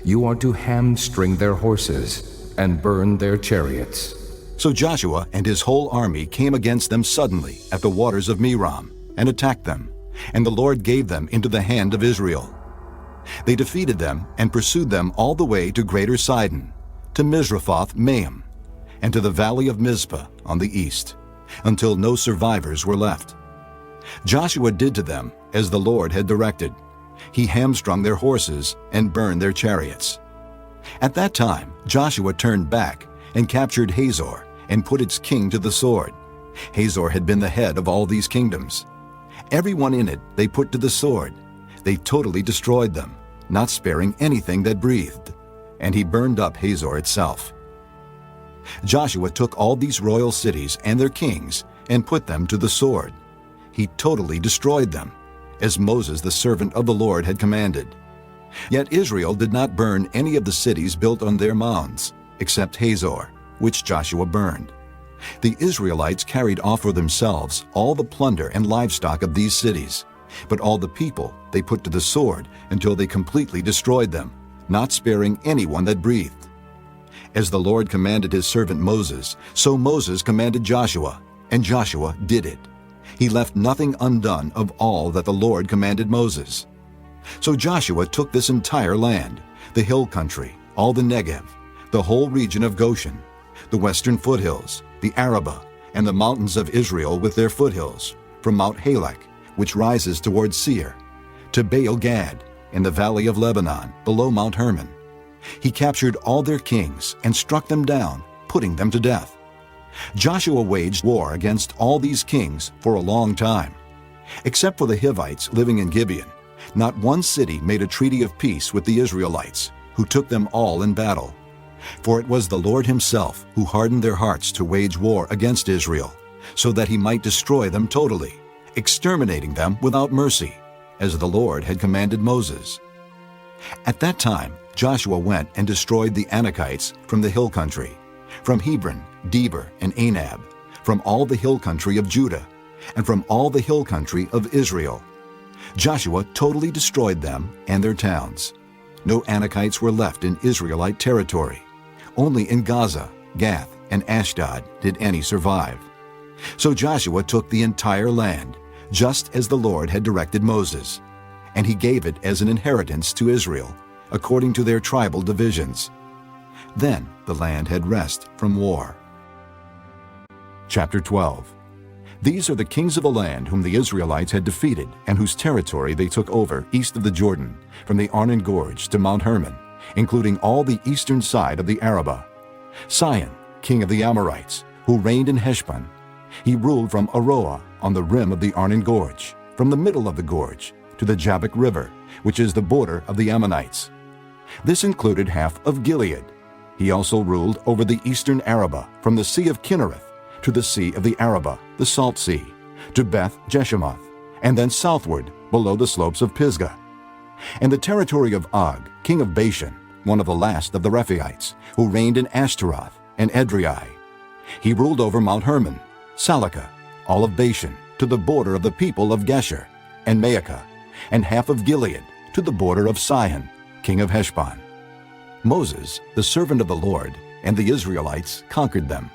You are to hamstring their horses and burn their chariots." So Joshua and his whole army came against them suddenly at the waters of Merom and attacked them, and the Lord gave them into the hand of Israel. They defeated them and pursued them all the way to Greater Sidon, to Misrephoth Maim, and to the valley of Mizpah on the east, until no survivors were left. Joshua did to them as the Lord had directed. He hamstrung their horses and burned their chariots. At that time Joshua turned back and captured Hazor and put its king to the sword. Hazor had been the head of all these kingdoms. Everyone in it they put to the sword. They totally destroyed them, not sparing anything that breathed, and he burned up Hazor itself. Joshua took all these royal cities and their kings and put them to the sword. He totally destroyed them, as Moses the servant of the Lord had commanded. Yet Israel did not burn any of the cities built on their mounds, except Hazor, which Joshua burned. The Israelites carried off for themselves all the plunder and livestock of these cities, but all the people they put to the sword until they completely destroyed them, not sparing anyone that breathed. As the Lord commanded his servant Moses, so Moses commanded Joshua, and Joshua did it. He left nothing undone of all that the Lord commanded Moses. So Joshua took this entire land, the hill country, all the Negev, the whole region of Goshen, the western foothills, the Arabah, and the mountains of Israel with their foothills, from Mount Halak, which rises towards Seir, to Baal-Gad, in the valley of Lebanon, below Mount Hermon. He captured all their kings and struck them down, putting them to death. Joshua waged war against all these kings for a long time. Except for the Hivites living in Gibeon, not one city made a treaty of peace with the Israelites, who took them all in battle. For it was the Lord himself who hardened their hearts to wage war against Israel, so that he might destroy them totally, exterminating them without mercy, as the Lord had commanded Moses. At that time Joshua went and destroyed the Anakites from the hill country, from Hebron, Debir, and Anab, from all the hill country of Judah, and from all the hill country of Israel. Joshua totally destroyed them and their towns. No Anakites were left in Israelite territory. Only in Gaza, Gath, and Ashdod did any survive. So Joshua took the entire land, just as the Lord had directed Moses, and he gave it as an inheritance to Israel, according to their tribal divisions. Then the land had rest from war. Chapter 12. These are the kings of the land whom the Israelites had defeated and whose territory they took over east of the Jordan, from the Arnon Gorge to Mount Hermon, including all the eastern side of the Arabah. Sihon, king of the Amorites, who reigned in Heshbon. He ruled from Aroah on the rim of the Arnon Gorge, from the middle of the gorge to the Jabbok River, which is the border of the Ammonites. This included half of Gilead. He also ruled over the eastern Arabah, from the Sea of Kinnereth to the Sea of the Arabah, the Salt Sea, to Beth Jeshimoth, and then southward below the slopes of Pisgah. And the territory of Og, king of Bashan, one of the last of the Rephaites, who reigned in Ashtaroth and Edrei. He ruled over Mount Hermon, Salakah, all of Bashan, to the border of the people of Gesher, and Maacah, and half of Gilead, to the border of Sihon, king of Heshbon. Moses, the servant of the Lord, and the Israelites conquered them.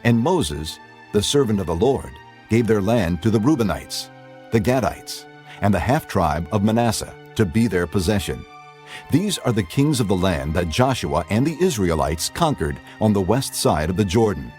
And Moses, the servant of the Lord, gave their land to the Reubenites, the Gadites, and the half-tribe of Manasseh to be their possession. These are the kings of the land that Joshua and the Israelites conquered on the west side of the Jordan,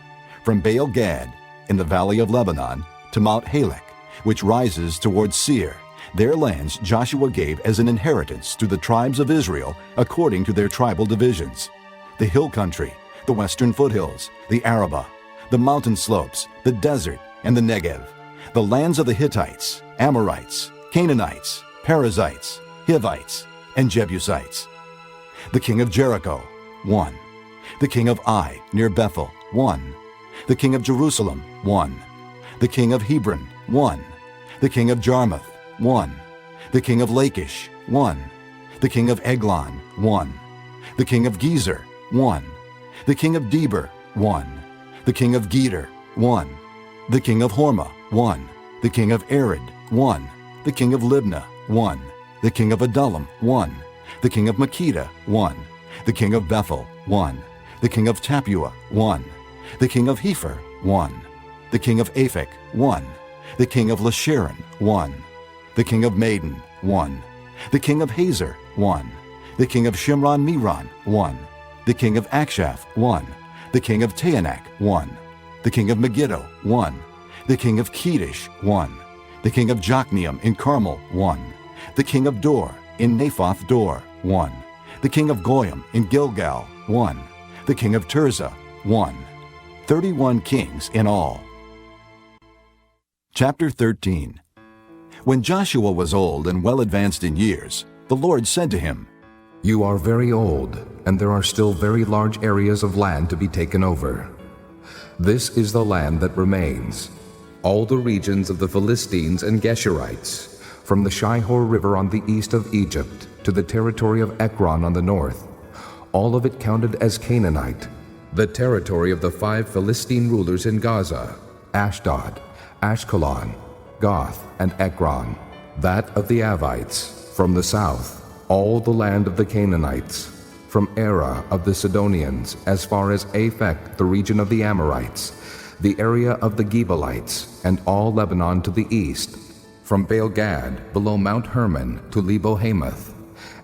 from Baal-Gad in the valley of Lebanon to Mount Halak, which rises towards Seir. Their lands Joshua gave as an inheritance to the tribes of Israel according to their tribal divisions: the hill country, the western foothills, the Arabah, the mountain slopes, the desert, and the Negev, the lands of the Hittites, Amorites, Canaanites, Perizzites, Hivites, and Jebusites. The king of Jericho, 1. The king of Ai, near Bethel, 1. The king of Jerusalem, 1. The king of Hebron, 1. The king of Jarmuth, 1. The king of Lachish, 1. The king of Eglon, 1. The king of Gezer, 1. The king of Debir, 1. The king of Geder, 1. The king of Hormah, 1. The king of Arad, 1. The king of Libnah, 1. The king of Adullam, 1. The king of Makkedah, 1. The king of Bethel, 1. The king of Tappuah, 1. The king of Hepher, 1. The king of Aphek, 1. The king of Lasharon, 1. The king of Maden, 1. The king of Hazor, 1. The king of Shimron-Meron, 1. The king of Akshaph, 1. The king of Taanach, 1. The king of Megiddo, 1. The king of Kedesh, 1. The king of Jokneam in Carmel, 1. The king of Dor in Naphoth Dor, 1. The king of Goyim in Gilgal, 1. The king of Tirzah, 1. 31 kings in all. Chapter 13. When Joshua was old and well advanced in years, the Lord said to him, "You are very old, and there are still very large areas of land to be taken over. This is the land that remains, all the regions of the Philistines and Geshurites, from the Shihor River on the east of Egypt to the territory of Ekron on the north, all of it counted as Canaanite, the territory of the 5 Philistine rulers in Gaza, Ashdod, Ashkelon, Goth, and Ekron, that of the Avites, from the south, all the land of the Canaanites, from Arah of the Sidonians as far as Aphek, the region of the Amorites, the area of the Gibeonites, and all Lebanon to the east, from Baal-Gad below Mount Hermon to Lebo-Hamath,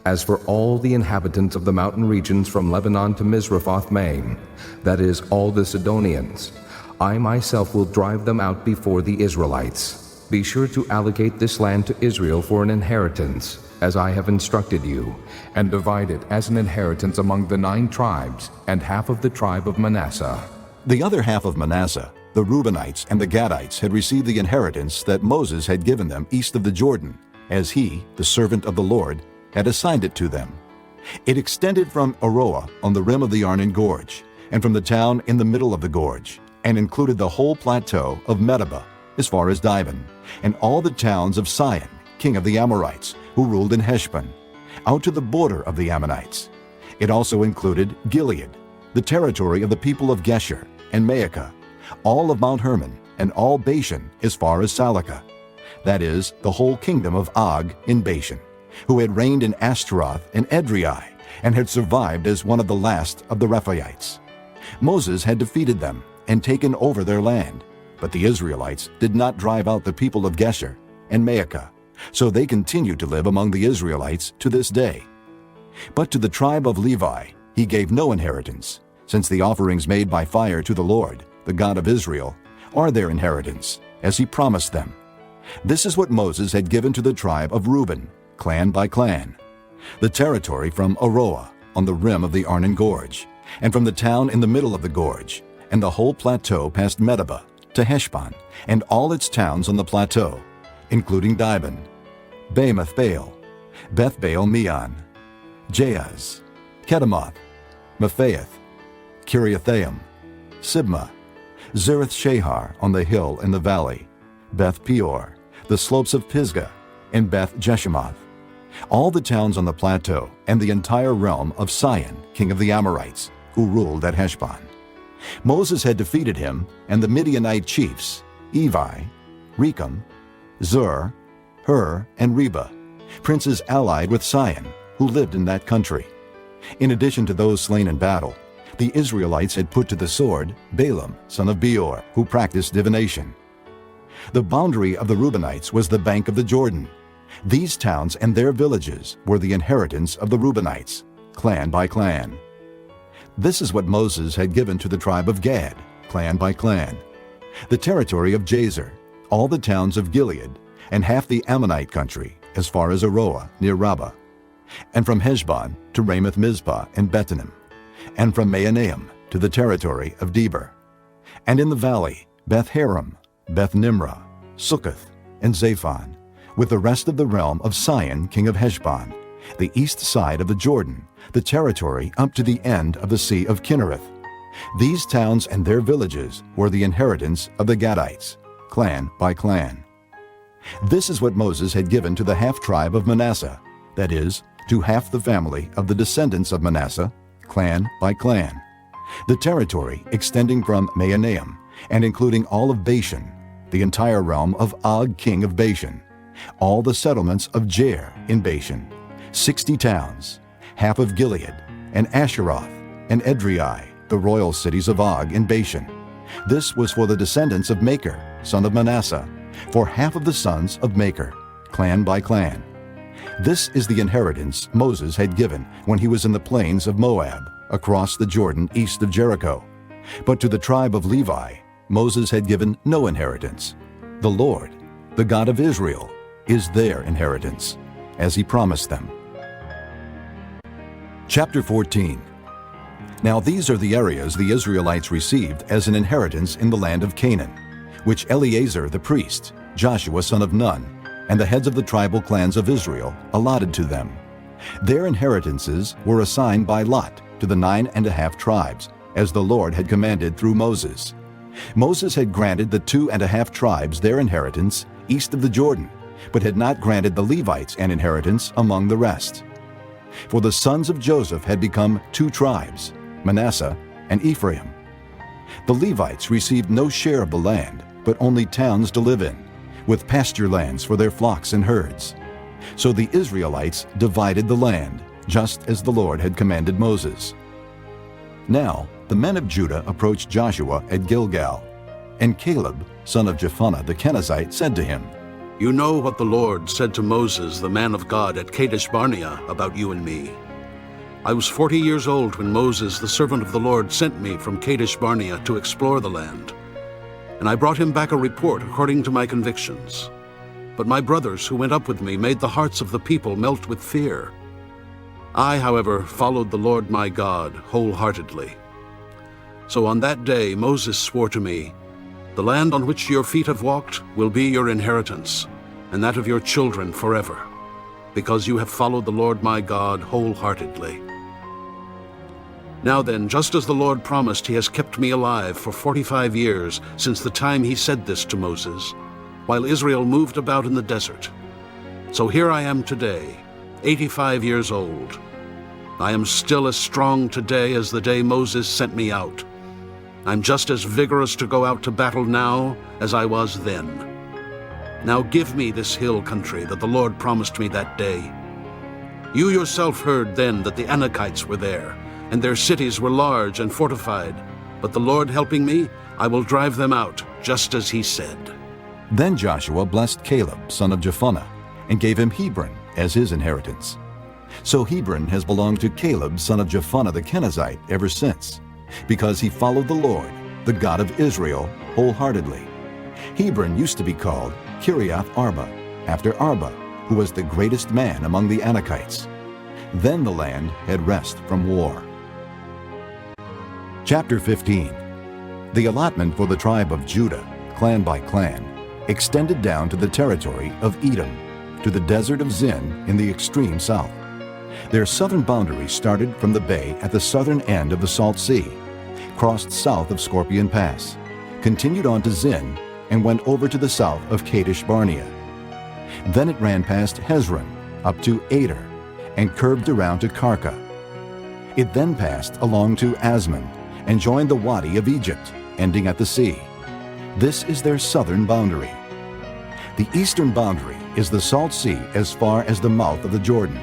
As for all the inhabitants of the mountain regions from Lebanon to Misrephoth-Maim, that is, all the Sidonians, I myself will drive them out before the Israelites. Be sure to allocate this land to Israel for an inheritance, as I have instructed you, and divide it as an inheritance among the 9 tribes and half of the tribe of Manasseh. The other half of Manasseh, the Reubenites and the Gadites, had received the inheritance that Moses had given them east of the Jordan, as he, the servant of the Lord, had assigned it to them. It extended from Aroah on the rim of the Arnon Gorge, and from the town in the middle of the gorge, and included the whole plateau of Medeba, as far as Dibon, and all the towns of Sihon, king of the Amorites, who ruled in Heshbon, out to the border of the Ammonites. It also included Gilead, the territory of the people of Geshur, and Maacah, all of Mount Hermon, and all Bashan as far as Salakah, that is, the whole kingdom of Og in Bashan, who had reigned in Ashtaroth and Edrei, and had survived as one of the last of the Rephaites. Moses had defeated them and taken over their land, but the Israelites did not drive out the people of Geshur and Maacah, so they continue to live among the Israelites to this day. But to the tribe of Levi he gave no inheritance, since the offerings made by fire to the Lord, the God of Israel, are their inheritance, as he promised them. This is what Moses had given to the tribe of Reuben, clan by clan: the territory from Aroah on the rim of the Arnon Gorge, and from the town in the middle of the gorge, and the whole plateau past Medeba to Heshbon, and all its towns on the plateau, including Dibon, Bamoth-baal, Beth-baal-meon, Jahaz, Kedemoth, Mephaath, Kiriathaim, Sibmah, Zereth-shahar on the hill in the valley, Beth-peor, the slopes of Pisgah, and Beth-jeshimoth, all the towns on the plateau, and the entire realm of Sihon, king of the Amorites, who ruled at Heshbon. Moses had defeated him and the Midianite chiefs, Evi, Rechem, Zur, Hur, and Reba, princes allied with Sihon, who lived in that country. In addition to those slain in battle, the Israelites had put to the sword Balaam, son of Beor, who practiced divination. The boundary of the Reubenites was the bank of the Jordan. These towns and their villages were the inheritance of the Reubenites, clan by clan. This is what Moses had given to the tribe of Gad, clan by clan: the territory of Jazer, all the towns of Gilead, and half the Ammonite country, as far as Aroah near Rabbah, and from Heshbon to Ramoth-mizpah and Betonim, and from Mahanaim to the territory of Debir, and in the valley Beth-haram, Beth-nimrah, Sukkoth, and Zaphon, with the rest of the realm of Sihon, king of Heshbon, the east side of the Jordan, the territory up to the end of the Sea of Kinnereth. These towns and their villages were the inheritance of the Gadites, clan by clan. This is what Moses had given to the half-tribe of Manasseh, that is, to half the family of the descendants of Manasseh, clan by clan, the territory extending from Mahanaim and including all of Bashan, the entire realm of Og, king of Bashan, all the settlements of Jair in Bashan, 60 towns, half of Gilead, and Asheroth, and Edrei, the royal cities of Og in Bashan. This was for the descendants of Machir, son of Manasseh, for half of the sons of Machir, clan by clan. This is the inheritance Moses had given when he was in the plains of Moab, across the Jordan east of Jericho. But to the tribe of Levi, Moses had given no inheritance. The Lord, the God of Israel, is their inheritance, as he promised them. Chapter 14. Now these are the areas the Israelites received as an inheritance in the land of Canaan, which Eleazar the priest, Joshua son of Nun, and the heads of the tribal clans of Israel allotted to them. Their inheritances were assigned by lot to the 9.5 tribes, as the Lord had commanded through Moses. Moses had granted the 2.5 tribes their inheritance east of the Jordan, but had not granted the Levites an inheritance among the rest. For the sons of Joseph had become 2 tribes, Manasseh and Ephraim. The Levites received no share of the land, but only towns to live in, with pasture lands for their flocks and herds. So the Israelites divided the land, just as the Lord had commanded Moses. Now the men of Judah approached Joshua at Gilgal, and Caleb, son of Jephunneh the Kenizzite, said to him, You know what the Lord said to Moses, the man of God, at Kadesh Barnea about you and me. I was 40 years old when Moses, the servant of the Lord, sent me from Kadesh Barnea to explore the land. And I brought him back a report according to my convictions. But my brothers who went up with me made the hearts of the people melt with fear. I, however, followed the Lord my God wholeheartedly. So on that day Moses swore to me, "The land on which your feet have walked will be your inheritance, and that of your children forever, because you have followed the Lord my God wholeheartedly." Now then, just as the Lord promised, he has kept me alive for 45 years since the time he said this to Moses, while Israel moved about in the desert. So here I am today, 85 years old. I am still as strong today as the day Moses sent me out. I'm just as vigorous to go out to battle now as I was then. Now give me this hill country that the Lord promised me that day. You yourself heard then that the Anakites were there, and their cities were large and fortified. But the Lord helping me, I will drive them out, just as he said. Then Joshua blessed Caleb, son of Jephunneh, and gave him Hebron as his inheritance. So Hebron has belonged to Caleb, son of Jephunneh the Kenizzite, ever since, because he followed the Lord, the God of Israel, wholeheartedly. Hebron used to be called Kiriath Arba, after Arba, who was the greatest man among the Anakites. Then the land had rest from war. Chapter 15. The allotment for the tribe of Judah, clan by clan, extended down to the territory of Edom, to the desert of Zin in the extreme south. Their southern boundary started from the bay at the southern end of the Salt Sea, crossed south of Scorpion Pass, continued on to Zin, and went over to the south of Kadesh Barnea. Then it ran past Hezron, up to Ader, and curved around to Karka. It then passed along to Asmon, and joined the Wadi of Egypt, ending at the sea. This is their southern boundary. The eastern boundary is the Salt Sea as far as the mouth of the Jordan.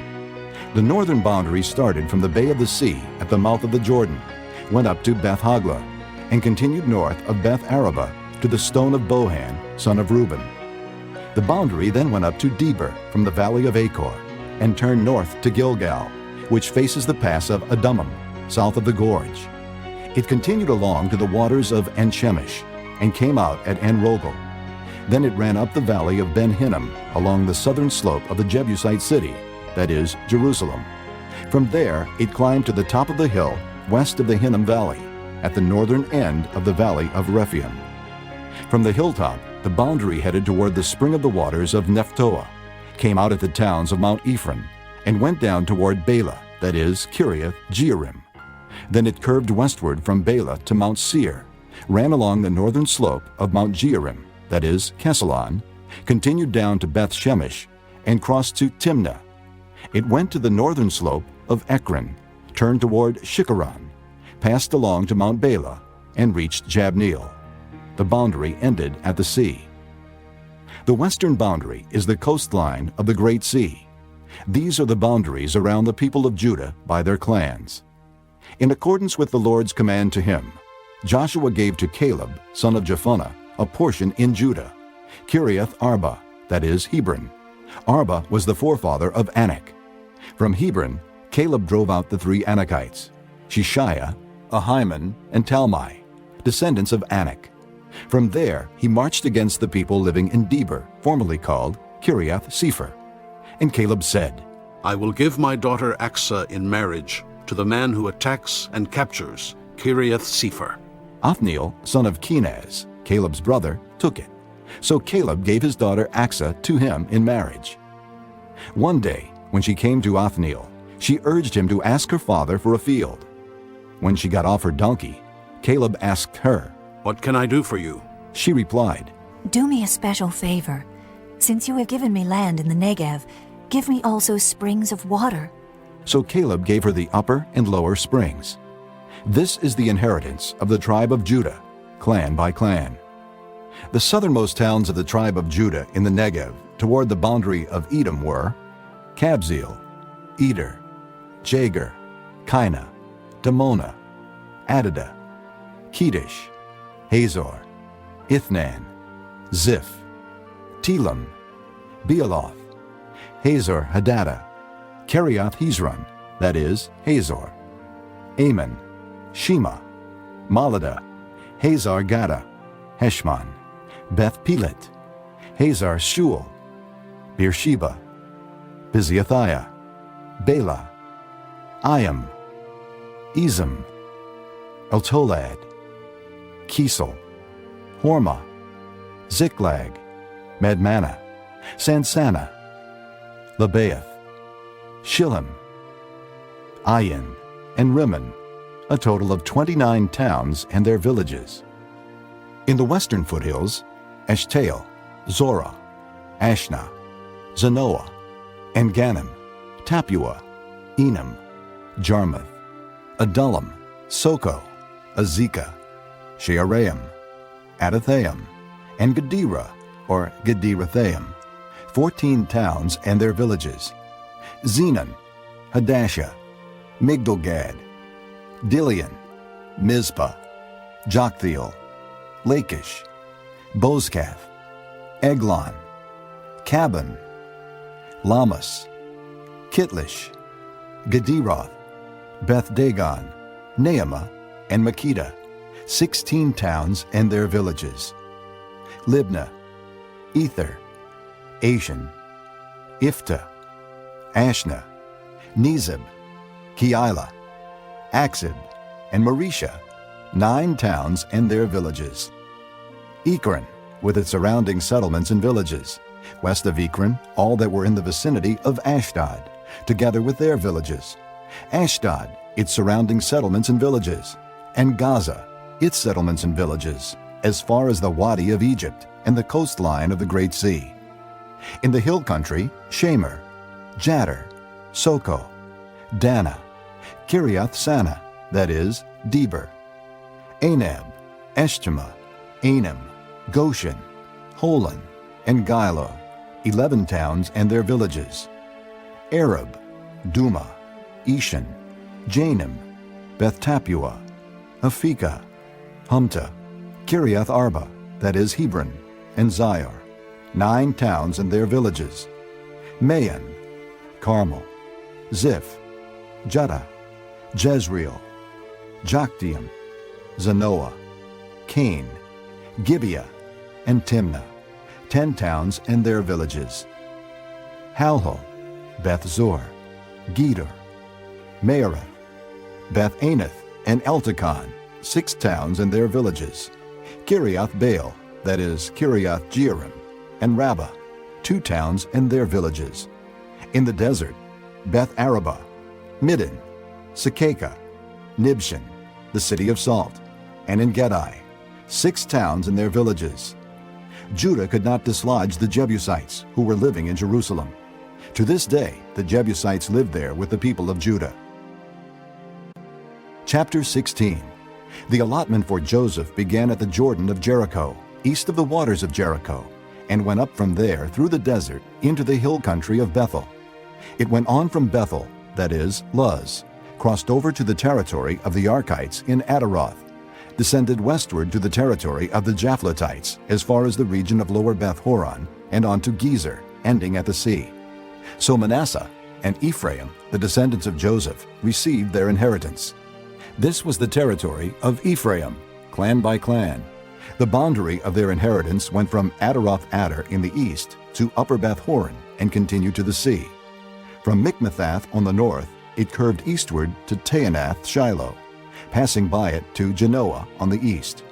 The northern boundary started from the Bay of the Sea at the mouth of the Jordan, went up to Beth Hogla, and continued north of Beth Araba to the stone of Bohan, son of Reuben. The boundary then went up to Deber from the valley of Achor, and turned north to Gilgal, which faces the pass of Adummim, south of the gorge. It continued along to the waters of En-Shemesh, and came out at En-Rogel. Then it ran up the valley of Ben-Hinnom along the southern slope of the Jebusite city, that is, Jerusalem. From there it climbed to the top of the hill west of the Hinnom Valley, at the northern end of the valley of Rephaim. From the hilltop, the boundary headed toward the spring of the waters of Nephtoah, came out at the towns of Mount Ephraim, and went down toward Bela, that is, Kiriath Jearim. Then it curved westward from Bela to Mount Seir, ran along the northern slope of Mount Jearim, that is, Kesalon, continued down to Beth Shemesh, and crossed to Timnah. It went to the northern slope of Ekron, turned toward Shikharon, passed along to Mount Bela, and reached Jabneel. The boundary ended at the sea. The western boundary is the coastline of the Great Sea. These are the boundaries around the people of Judah by their clans. In accordance with the Lord's command to him, Joshua gave to Caleb, son of Jephunneh, a portion in Judah, Kiriath Arba, that is, Hebron. Arba was the forefather of Anak. From Hebron, Caleb drove out the three Anakites, Shishaiah, Ahiman, and Talmai, descendants of Anak. From there he marched against the people living in Deber, formerly called Kiriath Sepher. And Caleb said, I will give my daughter Achsah in marriage to the man who attacks and captures Kiriath Sepher. Othniel, son of Kenaz, Caleb's brother, took it. So Caleb gave his daughter Achsah to him in marriage. One day, when she came to Othniel, she urged him to ask her father for a field. When she got off her donkey, Caleb asked her, What can I do for you? She replied, Do me a special favor. Since you have given me land in the Negev, give me also springs of water. So Caleb gave her the upper and lower springs. This is the inheritance of the tribe of Judah, clan by clan. The southernmost towns of the tribe of Judah in the Negev, toward the boundary of Edom, were Kabzeel, Eder, Jager, Kainah, Damonah, Adadah, Kedesh, Hazor, Ithnan, Ziph, Telam, Bealoth, Hazor Hadadah, Kerioth Hezron, that is, Hazor, Ammon, Shema, Maladah, Hazar Gaddah, Heshmon, Beth Pelet, Hazar Shual, Beersheba, Biziathiah, Bela, Iam, Ezem, Eltolad, Kisel, Hormah, Ziklag, Madmanah, Sansannah, Lebaoth, Shilham, Ayin, and Rimmon, a total of 29 towns and their villages. In the western foothills, Eshtaol, Zorah, Ashna, Zanoah, En-Ganim, Tapua, Enam, Jarmuth, Adullam, Soko, Azekah, Shearaim, Adathaim, and Gederah, or Gederathaim, 14 towns and their villages. Zenon, Hadashah, Migdalgad, Dilian, Mizpah, Joktheel, Lachish, Bozkath, Eglon, Cabon, Lamas, Kitlish, Gederoth, Beth Dagon, Naamah, and Makkedah, 16 towns and their villages. Libnah, Ether, Ashan, Iftah, Ashna, Nezib, Keilah, Aksib, and Maresha, 9 towns and their villages. Ekron, with its surrounding settlements and villages. West of Ekron, all that were in the vicinity of Ashdod, together with their villages. Ashdod, its surrounding settlements and villages. And Gaza, its settlements and villages, as far as the Wadi of Egypt and the coastline of the Great Sea. In the hill country, Shamer, Jadder, Soko, Dana, Kiriath Sana, that is, Deber, Anab, Eshtemoa, Anim, Goshen, Holon, and Giloh, 11 towns and their villages. Arab, Duma, Eshan, Janim, Beth Tapua, Aphekah, Humta, Kiriath Arba, that is Hebron, and Zior, 9 towns and their villages. Maon, Carmel, Ziph, Judah, Jezreel, Jokdeam, Zanoah, Cain, Gibeah, and Timnah, 10 towns and their villages. Halhul, Beth Zor, Gedor, Meerath, Beth Anath, and Eltekon, 6 towns and their villages. Kiriath Baal, that is Kiriath Jearim, and Rabbah, 2 towns and their villages. In the desert, Beth Arabah, Middin, Sekakah, Nibshan, the city of salt, and En Gedi, 6 towns and their villages. Judah could not dislodge the Jebusites who were living in Jerusalem. To this day, the Jebusites live there with the people of Judah. Chapter 16. The allotment for Joseph began at the Jordan of Jericho, east of the waters of Jericho, and went up from there through the desert into the hill country of Bethel. It went on from Bethel, that is, Luz, crossed over to the territory of the Archites in Ataroth, descended westward to the territory of the Japhletites as far as the region of Lower Beth Horon, and on to Gezer, ending at the sea. So Manasseh and Ephraim, the descendants of Joseph, received their inheritance. This was the territory of Ephraim, clan by clan. The boundary of their inheritance went from Ataroth Adar in the east to Upper Beth Horon and continued to the sea. From Mikmethath on the north, it curved eastward to Taanath Shiloh, passing by it to Genoa on the east.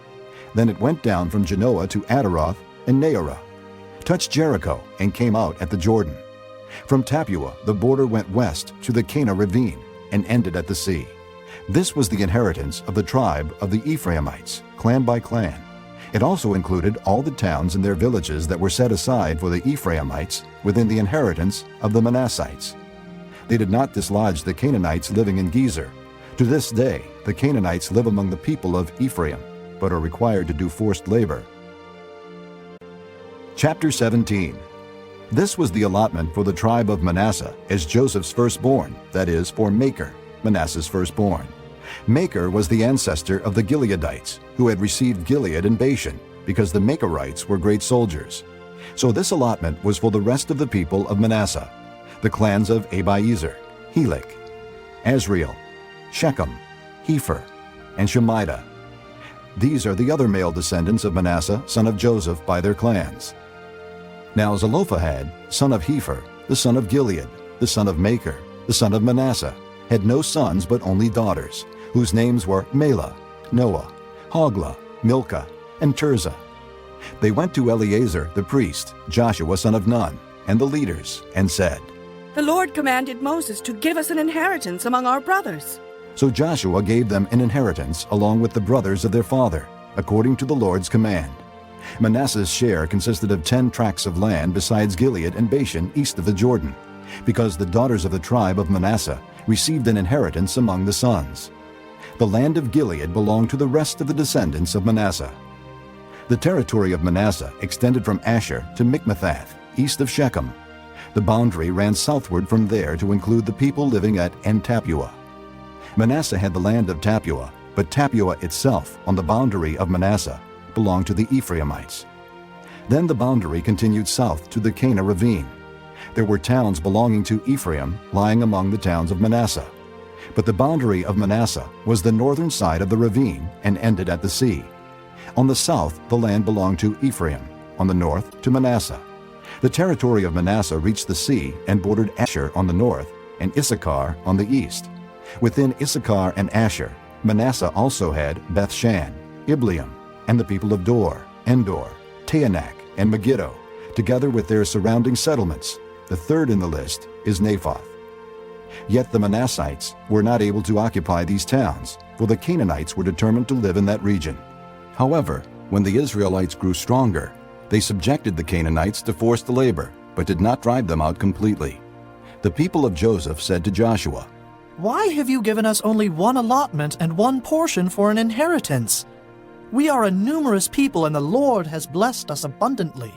Then it went down from Genoa to Ataroth and Naarah, touched Jericho, and came out at the Jordan. From Tapua, the border went west to the Cana ravine and ended at the sea. This was the inheritance of the tribe of the Ephraimites, clan by clan. It also included all the towns and their villages that were set aside for the Ephraimites within the inheritance of the Manassites. They did not dislodge the Canaanites living in Gezer. To this day, the Canaanites live among the people of Ephraim, but are required to do forced labor. Chapter 17. This was the allotment for the tribe of Manasseh as Joseph's firstborn, that is, for Machir, Manasseh's firstborn. Machir was the ancestor of the Gileadites, who had received Gilead and Bashan, because the Machirites were great soldiers. So this allotment was for the rest of the people of Manasseh, the clans of Abiezer, Helek, Asriel, Shechem, Hepher, and Shemida. These are the other male descendants of Manasseh, son of Joseph, by their clans. Now Zelophehad, son of Hepher, the son of Gilead, the son of Machir, the son of Manasseh, had no sons but only daughters, whose names were Mahlah, Noah, Hoglah, Milcah, and Tirzah. They went to Eleazar the priest, Joshua son of Nun, and the leaders, and said, "The Lord commanded Moses to give us an inheritance among our brothers." So Joshua gave them an inheritance along with the brothers of their father, according to the Lord's command. Manasseh's share consisted of 10 tracts of land besides Gilead and Bashan east of the Jordan, because the daughters of the tribe of Manasseh received an inheritance among the sons. The land of Gilead belonged to the rest of the descendants of Manasseh. The territory of Manasseh extended from Asher to Mikmethath, east of Shechem. The boundary ran southward from there to include the people living at En-Tappuah. Manasseh had the land of Tappuah, but Tappuah itself, on the boundary of Manasseh, belonged to the Ephraimites. Then the boundary continued south to the Canaan ravine. There were towns belonging to Ephraim lying among the towns of Manasseh. But the boundary of Manasseh was the northern side of the ravine and ended at the sea. On the south, the land belonged to Ephraim, on the north to Manasseh. The territory of Manasseh reached the sea and bordered Asher on the north and Issachar on the east. Within Issachar and Asher, Manasseh also had Bethshan, Ibleam, and the people of Dor, Endor, Taanach, and Megiddo, together with their surrounding settlements. The third in the list is Naphoth. Yet the Manassites were not able to occupy these towns, for the Canaanites were determined to live in that region. However, when the Israelites grew stronger, they subjected the Canaanites to forced labor, but did not drive them out completely. The people of Joseph said to Joshua, "Why have you given us only one allotment and one portion for an inheritance? We are a numerous people, and the Lord has blessed us abundantly."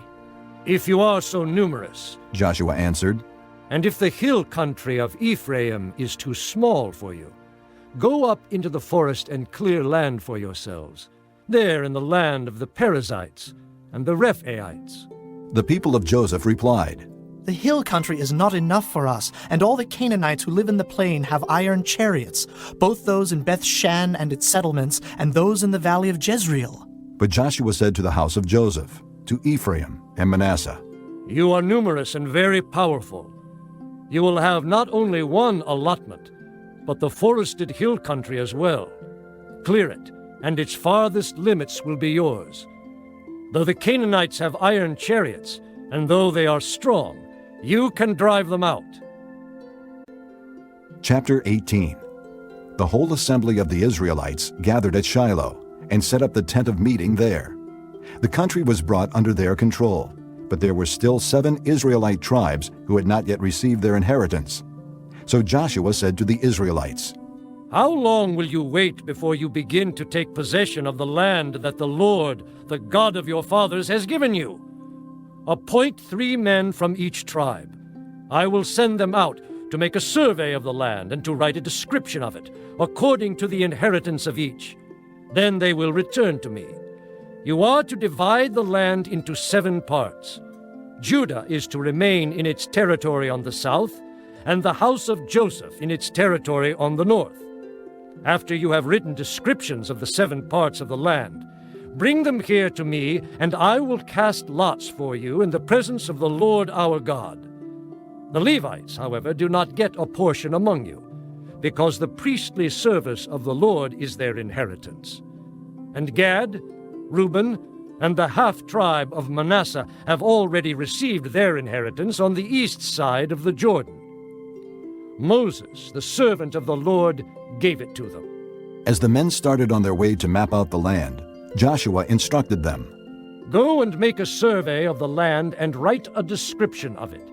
"If you are so numerous," Joshua answered, "and if the hill country of Ephraim is too small for you, go up into the forest and clear land for yourselves, there in the land of the Perizzites and the Rephaites." The people of Joseph replied, "The hill country is not enough for us, and all the Canaanites who live in the plain have iron chariots, both those in Beth-shan and its settlements, and those in the valley of Jezreel." But Joshua said to the house of Joseph, to Ephraim and Manasseh, "You are numerous and very powerful. You will have not only one allotment, but the forested hill country as well. Clear it, and its farthest limits will be yours. Though the Canaanites have iron chariots, and though they are strong, you can drive them out." Chapter 18. The whole assembly of the Israelites gathered at Shiloh and set up the tent of meeting there. The country was brought under their control, but there were still 7 Israelite tribes who had not yet received their inheritance. So Joshua said to the Israelites, "How long will you wait before you begin to take possession of the land that the Lord, the God of your fathers, has given you? Appoint 3 men from each tribe. I will send them out to make a survey of the land and to write a description of it, according to the inheritance of each. Then they will return to me. You are to divide the land into 7 parts. Judah is to remain in its territory on the south, and the house of Joseph in its territory on the north. After you have written descriptions of the 7 parts of the land, bring them here to me, and I will cast lots for you in the presence of the Lord our God. The Levites, however, do not get a portion among you, because the priestly service of the Lord is their inheritance. And Gad, Reuben, and the half-tribe of Manasseh have already received their inheritance on the east side of the Jordan. Moses, the servant of the Lord, gave it to them." As the men started on their way to map out the land, Joshua instructed them, "Go and make a survey of the land and write a description of it.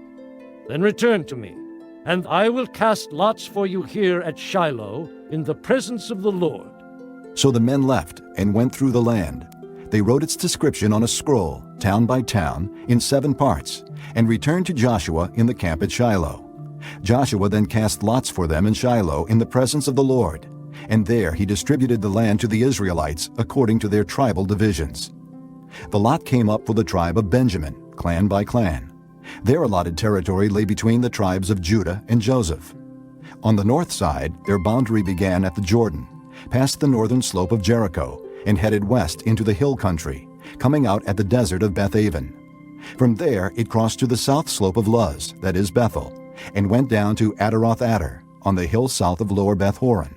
Then return to me, and I will cast lots for you here at Shiloh in the presence of the Lord." So the men left and went through the land. They wrote its description on a scroll, town by town, in 7 parts, and returned to Joshua in the camp at Shiloh. Joshua then cast lots for them in Shiloh in the presence of the Lord, and there he distributed the land to the Israelites according to their tribal divisions. The lot came up for the tribe of Benjamin, clan by clan. Their allotted territory lay between the tribes of Judah and Joseph. On the north side, their boundary began at the Jordan, past the northern slope of Jericho, and headed west into the hill country, coming out at the desert of Beth-aven. From there, it crossed to the south slope of Luz, that is Bethel, and went down to Adaroth-Adar, on the hill south of Lower Beth-horon.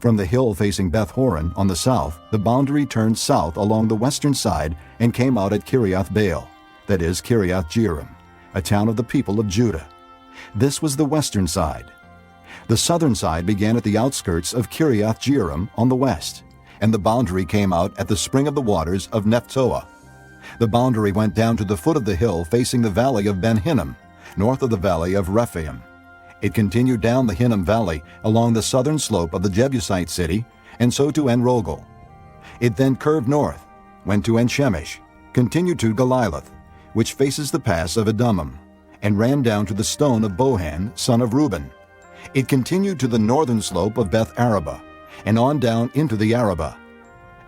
From the hill facing Beth-horon on the south, the boundary turned south along the western side and came out at Kiriath-Baal, that is Kiriath-Jearim, a town of the people of Judah. This was the western side. The southern side began at the outskirts of Kiriath-Jearim on the west, and the boundary came out at the spring of the waters of Nephtoah. The boundary went down to the foot of the hill facing the valley of Ben-Hinnom, north of the valley of Rephaim. It continued down the Hinnom Valley along the southern slope of the Jebusite city, and so to En-Rogel. It then curved north, went to En-Shemesh, continued to Goliloth, which faces the pass of Edomim, and ran down to the stone of Bohan, son of Reuben. It continued to the northern slope of Beth-Arabah, and on down into the Arabah.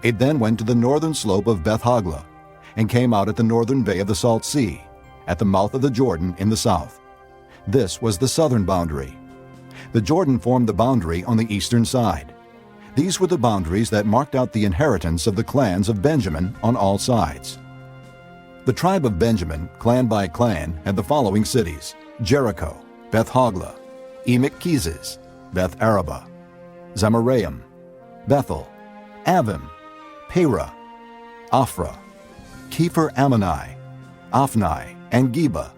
It then went to the northern slope of Beth-Hoglah, and came out at the northern bay of the Salt Sea, at the mouth of the Jordan in the south. This was the southern boundary. The Jordan formed the boundary on the eastern side. These were the boundaries that marked out the inheritance of the clans of Benjamin on all sides. The tribe of Benjamin, clan by clan, had the following cities: Jericho, Beth-Hoglah, Emek-Keziz, Beth-Arabah, Zemaraim, Bethel, Avim, Perah, Ophrah, Kepher-Ammoni, Ophni, and Geba,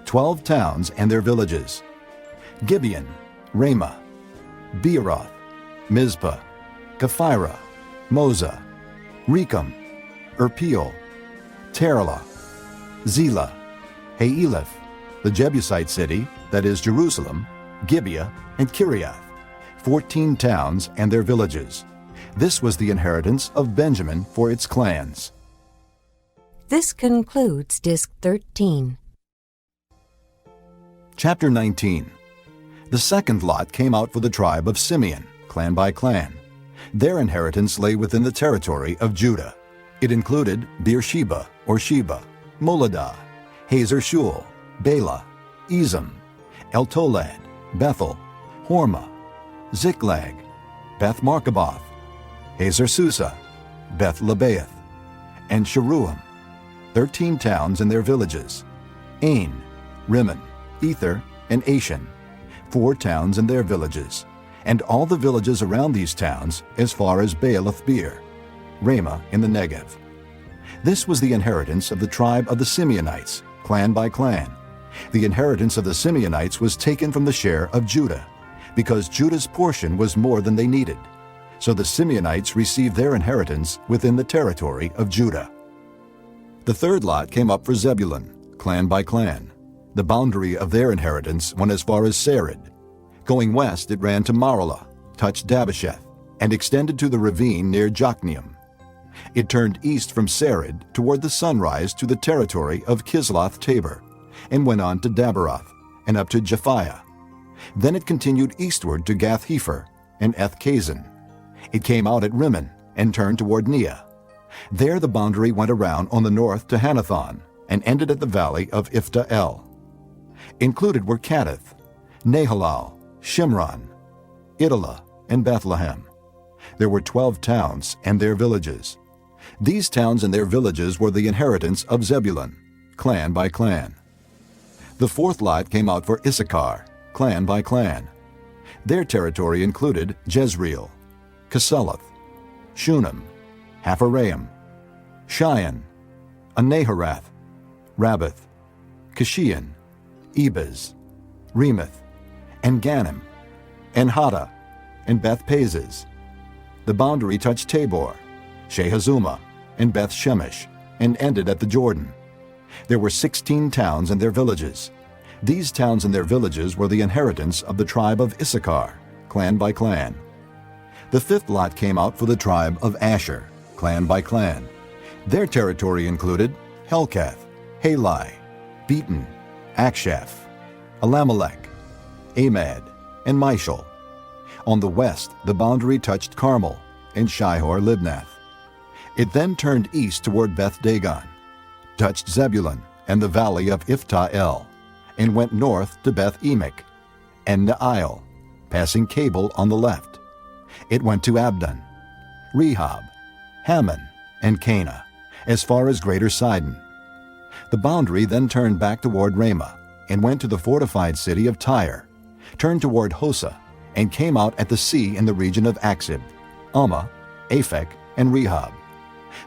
12 towns and their villages: Gibeon, Ramah, Beeroth, Mizpah, Kephirah, Moza, Rechem, Irpeel, Terlah, Zelah, Haeleph, the Jebusite city, that is Jerusalem, Gibeah, and Kiriath, 14 towns and their villages. This was the inheritance of Benjamin for its clans. This concludes Disc 13. Chapter 19. The second lot came out for the tribe of Simeon, clan by clan. Their inheritance lay within the territory of Judah. It included Beersheba, or Sheba, Moladah, Hazer-Shul, Bela, Ezem, Eltolad, Bethel, Hormah, Ziklag, Beth-Markaboth, Hazer-Susa, Beth-Lebaoth, and Sharuam, 13 towns and their villages: Ain, Rimmon, Ether, and Ashan, 4 towns and their villages, and all the villages around these towns as far as Baalath-beer, Ramah in the Negev. This was the inheritance of the tribe of the Simeonites, clan by clan. The inheritance of the Simeonites was taken from the share of Judah, because Judah's portion was more than they needed. So the Simeonites received their inheritance within the territory of Judah. The third lot came up for Zebulun, clan by clan. The boundary of their inheritance went as far as Sarid. Going west, it ran to Maralah, touched Dabbesheth, and extended to the ravine near Jokneam. It turned east from Sarid toward the sunrise to the territory of Kisloth-Tabor, and went on to Daberoth, and up to Japhiah. Then it continued eastward to Gath-Hepher and Eth-Kazin. It came out at Rimmon, and turned toward Neah. There the boundary went around on the north to Hanathon, and ended at the valley of Iphta-El. Included were Kadith, Nahalal, Shimron, Idalah, and Bethlehem. There were 12 towns and their villages. These towns and their villages were the inheritance of Zebulun, clan by clan. The fourth lot came out for Issachar, clan by clan. Their territory included Jezreel, Keseloth, Shunem, Hapharaim, Shion, Anaharath, Rabbath, Kishion, Ebez, Remoth, and Ganim, and Hada, and Beth-Pazez. The boundary touched Tabor, Shehazumah, and Beth-Shemesh, and ended at the Jordan. There were 16 towns and their villages. These towns and their villages were the inheritance of the tribe of Issachar, clan by clan. The fifth lot came out for the tribe of Asher, clan by clan. Their territory included Helkath, Halai, Beaton, Akshaph, Alamelech, Amad, and Mishal. On the west, the boundary touched Carmel and Shihor-Libnath. It then turned east toward Beth-Dagon, touched Zebulun, and the valley of Iphta-el, and went north to Beth-Emek, and Neiel, passing Cable on the left. It went to Abdon, Rehob, Hammon, and Cana, as far as Greater Sidon. The boundary then turned back toward Ramah, and went to the fortified city of Tyre, turned toward Hosa, and came out at the sea in the region of Achzib, Ammah, Aphek, and Rehob.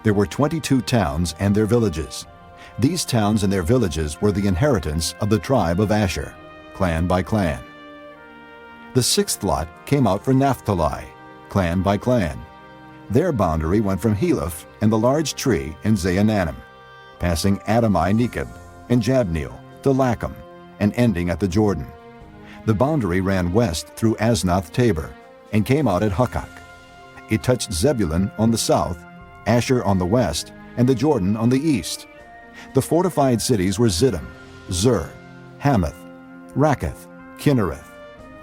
There were 22 towns and their villages. These towns and their villages were the inheritance of the tribe of Asher, clan by clan. The sixth lot came out for Naphtali, clan by clan. Their boundary went from Heleph and the large tree in Zaanannim, passing Adami-Nekeb and Jabneel to Lacham, and ending at the Jordan. The boundary ran west through Asnath Tabor, and came out at Hukkok. It touched Zebulun on the south, Asher on the west, and the Jordan on the east. The fortified cities were Ziddim, Zur, Hamath, Rakkath, Kinnereth,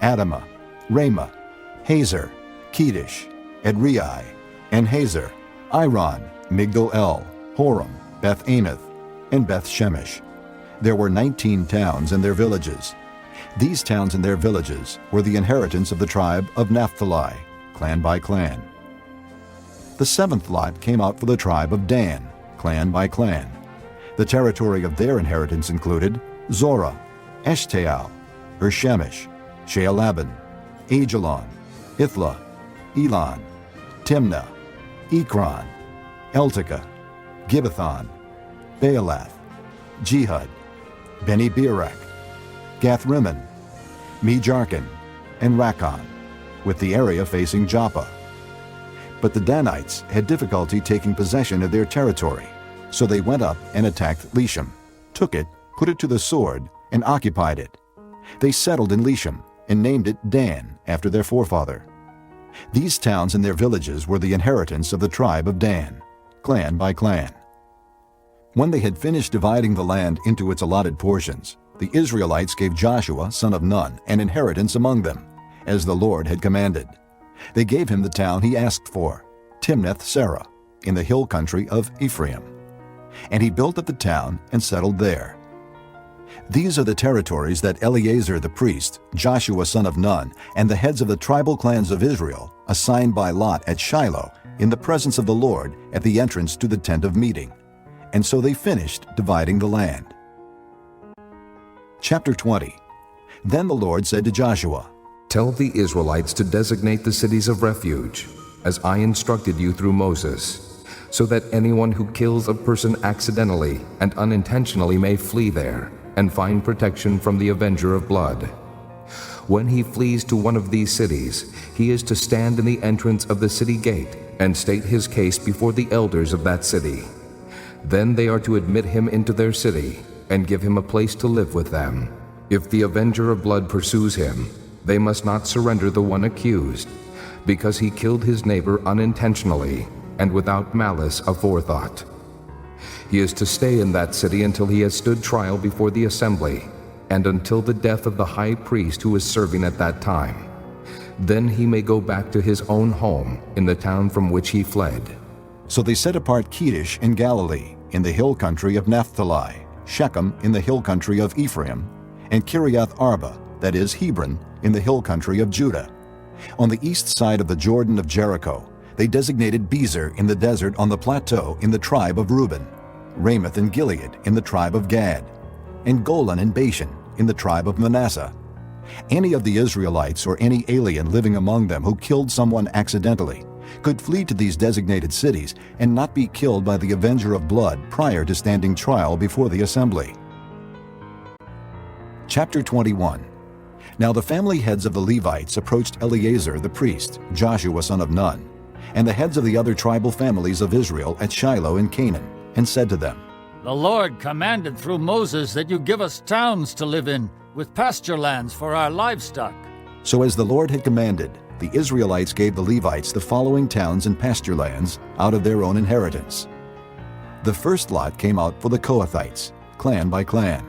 Adamah, Ramah, Hazer, Kedesh, Edrei, and Hazer, Iron, Migdal-El, Horam, Beth-Anath, and Beth-Shemesh. There were 19 towns and their villages. These towns and their villages were the inheritance of the tribe of Naphtali, clan by clan. The seventh lot came out for the tribe of Dan, clan by clan. The territory of their inheritance included Zorah, Eshtaol, Shemesh, Shealabin, Ajalon, Ithla, Elon, Timnah, Ekron, Eltekeh, Gibbethon, Baalath, Jehud, Beni-Berak, Gath-Rimmon, Mejarkon, and Rakkon, with the area facing Joppa. But the Danites had difficulty taking possession of their territory, so they went up and attacked Leshem, took it, put it to the sword, and occupied it. They settled in Leshem and named it Dan after their forefather. These towns and their villages were the inheritance of the tribe of Dan, clan by clan. When they had finished dividing the land into its allotted portions, the Israelites gave Joshua, son of Nun, an inheritance among them, as the Lord had commanded. They gave him the town he asked for, Timnath-Serah, in the hill country of Ephraim. And he built up the town and settled there. These are the territories that Eleazar the priest, Joshua son of Nun, and the heads of the tribal clans of Israel assigned by lot at Shiloh in the presence of the Lord at the entrance to the tent of meeting. And so they finished dividing the land. Chapter 20. Then the Lord said to Joshua, Tell the Israelites to designate the cities of refuge, as I instructed you through Moses, so that anyone who kills a person accidentally and unintentionally may flee there and find protection from the avenger of blood. When he flees to one of these cities, he is to stand in the entrance of the city gate and state his case before the elders of that city. Then they are to admit him into their city and give him a place to live with them. If the avenger of blood pursues him, they must not surrender the one accused, because he killed his neighbor unintentionally and without malice aforethought. He is to stay in that city until he has stood trial before the assembly, and until the death of the high priest who is serving at that time. Then he may go back to his own home in the town from which he fled. So they set apart Kedesh in Galilee, in the hill country of Naphtali, Shechem in the hill country of Ephraim, and Kiriath Arba, that is Hebron, in the hill country of Judah. On the east side of the Jordan of Jericho, they designated Bezer in the desert on the plateau in the tribe of Reuben, Ramoth and Gilead in the tribe of Gad, and Golan and Bashan in the tribe of Manasseh. Any of the Israelites or any alien living among them who killed someone accidentally could flee to these designated cities and not be killed by the avenger of blood prior to standing trial before the assembly. Chapter 21. Now the family heads of the Levites approached Eleazar the priest, Joshua son of Nun, and the heads of the other tribal families of Israel at Shiloh in Canaan, and said to them, The Lord commanded through Moses that you give us towns to live in, with pasture lands for our livestock. So as the Lord had commanded, the Israelites gave the Levites the following towns and pasture lands out of their own inheritance. The first lot came out for the Kohathites, clan by clan.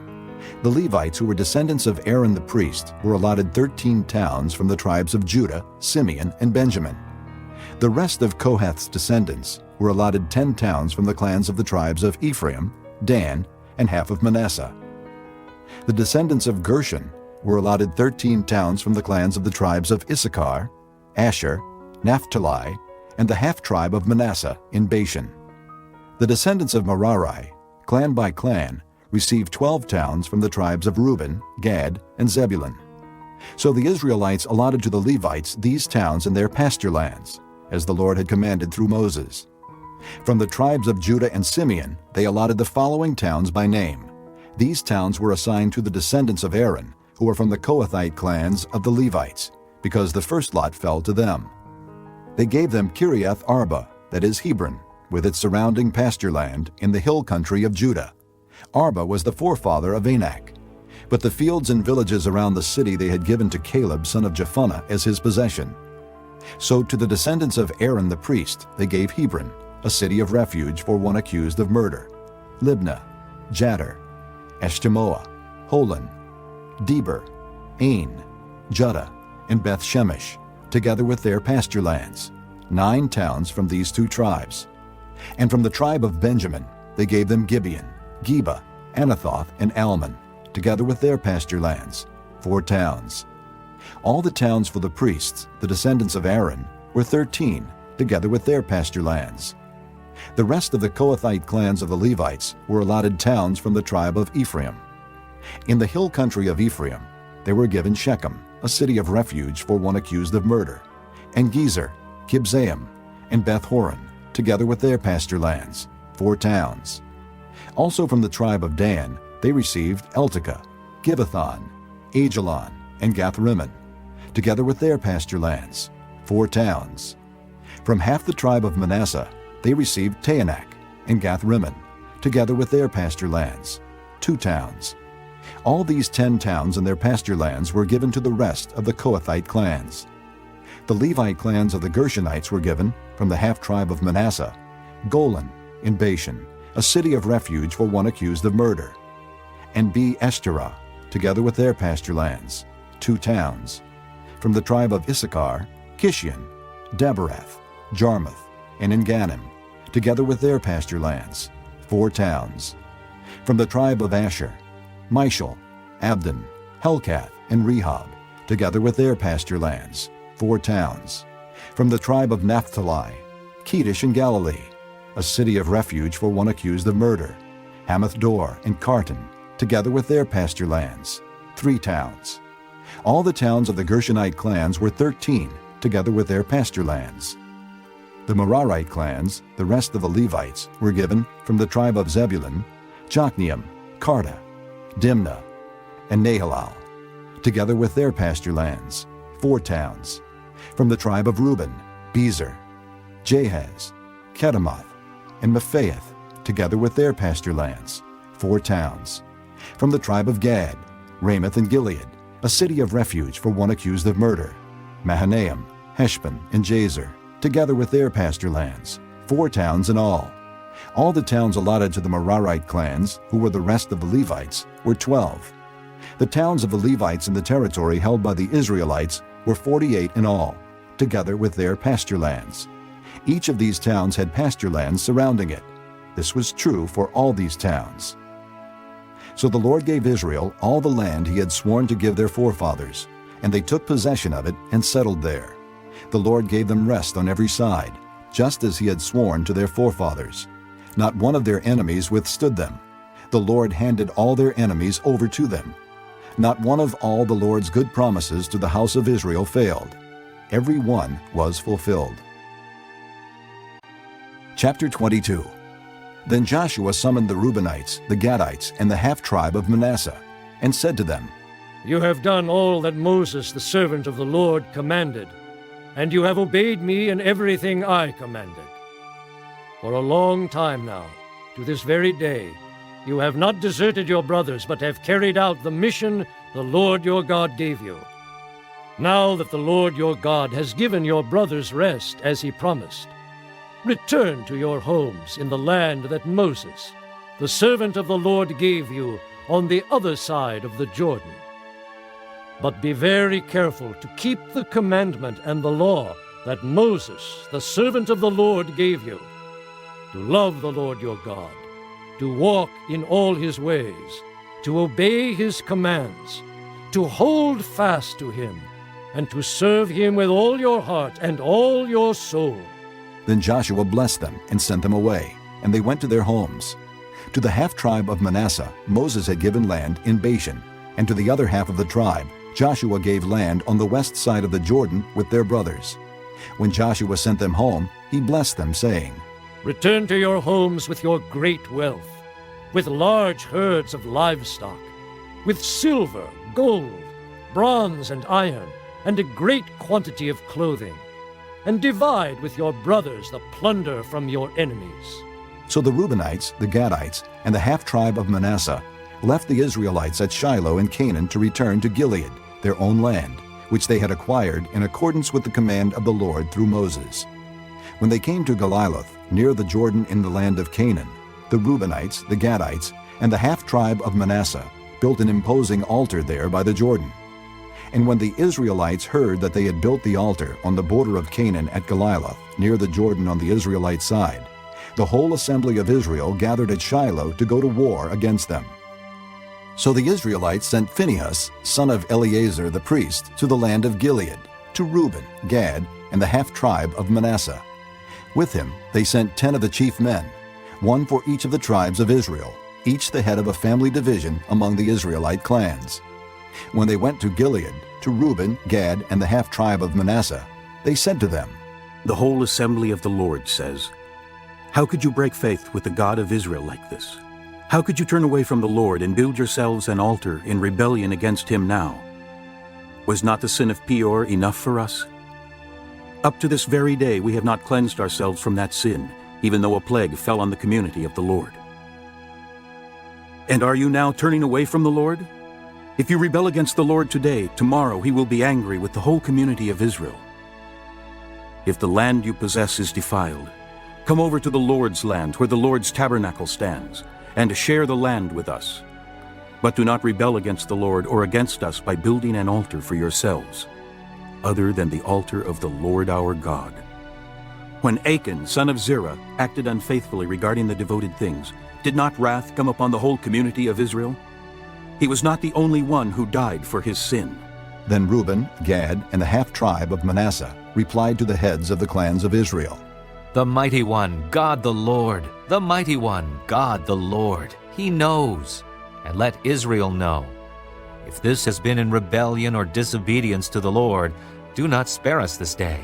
The Levites, who were descendants of Aaron the priest, were allotted 13 towns from the tribes of Judah, Simeon, and Benjamin. The rest of Kohath's descendants were allotted 10 towns from the clans of the tribes of Ephraim, Dan, and half of Manasseh. The descendants of Gershon were allotted 13 towns from the clans of the tribes of Issachar, Asher, Naphtali, and the half-tribe of Manasseh in Bashan. The descendants of Merari, clan by clan, received 12 towns from the tribes of Reuben, Gad, and Zebulun. So the Israelites allotted to the Levites these towns and their pasture lands, as the Lord had commanded through Moses. From the tribes of Judah and Simeon, they allotted the following towns by name. These towns were assigned to the descendants of Aaron, who were from the Kohathite clans of the Levites, because the first lot fell to them. They gave them Kiriath Arba, that is Hebron, with its surrounding pasture land in the hill country of Judah. Arba was the forefather of Anak. But the fields and villages around the city they had given to Caleb son of Jephunneh as his possession. So to the descendants of Aaron the priest they gave Hebron, a city of refuge for one accused of murder, Libnah, Jattir, Eshtemoa, Holon, Deber, Ain, Judah, and Beth Shemesh, together with their pasture lands, 9 towns from these 2 tribes. And from the tribe of Benjamin they gave them Gibeon, Geba, Anathoth, and Almon, together with their pasture lands, 4 towns. All the towns for the priests, the descendants of Aaron, were 13, together with their pasture lands. The rest of the Kohathite clans of the Levites were allotted towns from the tribe of Ephraim. In the hill country of Ephraim, they were given Shechem, a city of refuge for one accused of murder, and Gezer, Kibzaim, and Beth-horon, together with their pasture lands, 4 towns. Also from the tribe of Dan, they received Eltekeh, Gibbethon, Ajalon, and Gath-rimmon, together with their pasture lands, 4 towns. From half the tribe of Manasseh, they received Taanach and Gath-rimmon, together with their pasture lands, 2 towns. All these 10 towns and their pasture lands were given to the rest of the Kohathite clans. The Levite clans of the Gershonites were given, from the half-tribe of Manasseh, Golan in Bashan, a city of refuge for one accused of murder, and Be-eshterah, together with their pasture lands, 2 towns. From the tribe of Issachar, Kishion, Daberath, Jarmuth, and Engannim, together with their pasture lands, 4 towns. From the tribe of Asher, Mishal, Abdon, Helkath, and Rehob, together with their pasture lands, 4 towns. From the tribe of Naphtali, Kedesh in Galilee, a city of refuge for one accused of murder, Hamath-dor and Kartan, together with their pasture lands, 3 towns. All the towns of the Gershonite clans were 13, together with their pasture lands. The Merarite clans, the rest of the Levites, were given from the tribe of Zebulun, Jokneam, Karta, Dimnah, and Nahalal, together with their pasture lands, 4 towns. From the tribe of Reuben, Bezer, Jahaz, Kedemoth, and Mephaeth, together with their pasture lands, 4 towns. From the tribe of Gad, Ramoth and Gilead, a city of refuge for one accused of murder, Mahanaim, Heshbon, and Jazer, together with their pasture lands, 4 towns in all. All the towns allotted to the Merarite clans, who were the rest of the Levites, were 12. The towns of the Levites in the territory held by the Israelites were 48 in all, together with their pasture lands. Each of these towns had pasture lands surrounding it. This was true for all these towns. So the Lord gave Israel all the land he had sworn to give their forefathers, and they took possession of it and settled there. The Lord gave them rest on every side, just as he had sworn to their forefathers. Not one of their enemies withstood them. The Lord handed all their enemies over to them. Not one of all the Lord's good promises to the house of Israel failed. Every one was fulfilled. Chapter 22. Then Joshua summoned the Reubenites, the Gadites, and the half-tribe of Manasseh, and said to them, You have done all that Moses, the servant of the Lord, commanded, and you have obeyed me in everything I commanded. For a long time now, to this very day, you have not deserted your brothers, but have carried out the mission the Lord your God gave you. Now that the Lord your God has given your brothers rest, as he promised, return to your homes in the land that Moses, the servant of the Lord, gave you on the other side of the Jordan. But be very careful to keep the commandment and the law that Moses, the servant of the Lord, gave you, to love the Lord your God, to walk in all his ways, to obey his commands, to hold fast to him, and to serve him with all your heart and all your soul." Then Joshua blessed them and sent them away, and they went to their homes. To the half-tribe of Manasseh Moses had given land in Bashan, and to the other half of the tribe Joshua gave land on the west side of the Jordan with their brothers. When Joshua sent them home, he blessed them, saying, "Return to your homes with your great wealth, with large herds of livestock, with silver, gold, bronze, and iron, and a great quantity of clothing, and divide with your brothers the plunder from your enemies." So the Reubenites, the Gadites, and the half-tribe of Manasseh left the Israelites at Shiloh in Canaan to return to Gilead, their own land, which they had acquired in accordance with the command of the Lord through Moses. When they came to Geliloth, near the Jordan in the land of Canaan, the Reubenites, the Gadites, and the half-tribe of Manasseh built an imposing altar there by the Jordan. And when the Israelites heard that they had built the altar on the border of Canaan at Geliloth, near the Jordan on the Israelite side, the whole assembly of Israel gathered at Shiloh to go to war against them. So the Israelites sent Phinehas, son of Eleazar the priest, to the land of Gilead, to Reuben, Gad, and the half-tribe of Manasseh. With him they sent 10 of the chief men, one for each of the tribes of Israel, each the head of a family division among the Israelite clans. When they went to Gilead, to Reuben, Gad, and the half-tribe of Manasseh, they said to them, "The whole assembly of the Lord says, 'How could you break faith with the God of Israel like this? How could you turn away from the Lord and build yourselves an altar in rebellion against him now? Was not the sin of Peor enough for us? Up to this very day we have not cleansed ourselves from that sin, even though a plague fell on the community of the Lord. And are you now turning away from the Lord? If you rebel against the Lord today, tomorrow he will be angry with the whole community of Israel. If the land you possess is defiled, come over to the Lord's land where the Lord's tabernacle stands, and share the land with us. But do not rebel against the Lord or against us by building an altar for yourselves, other than the altar of the Lord our God.' When Achan, son of Zerah, acted unfaithfully regarding the devoted things, did not wrath come upon the whole community of Israel? He was not the only one who died for his sin." Then Reuben, Gad, and the half-tribe of Manasseh replied to the heads of the clans of Israel, "The Mighty One, God the Lord, the Mighty One, God the Lord, He knows, and let Israel know. If this has been in rebellion or disobedience to the Lord, do not spare us this day.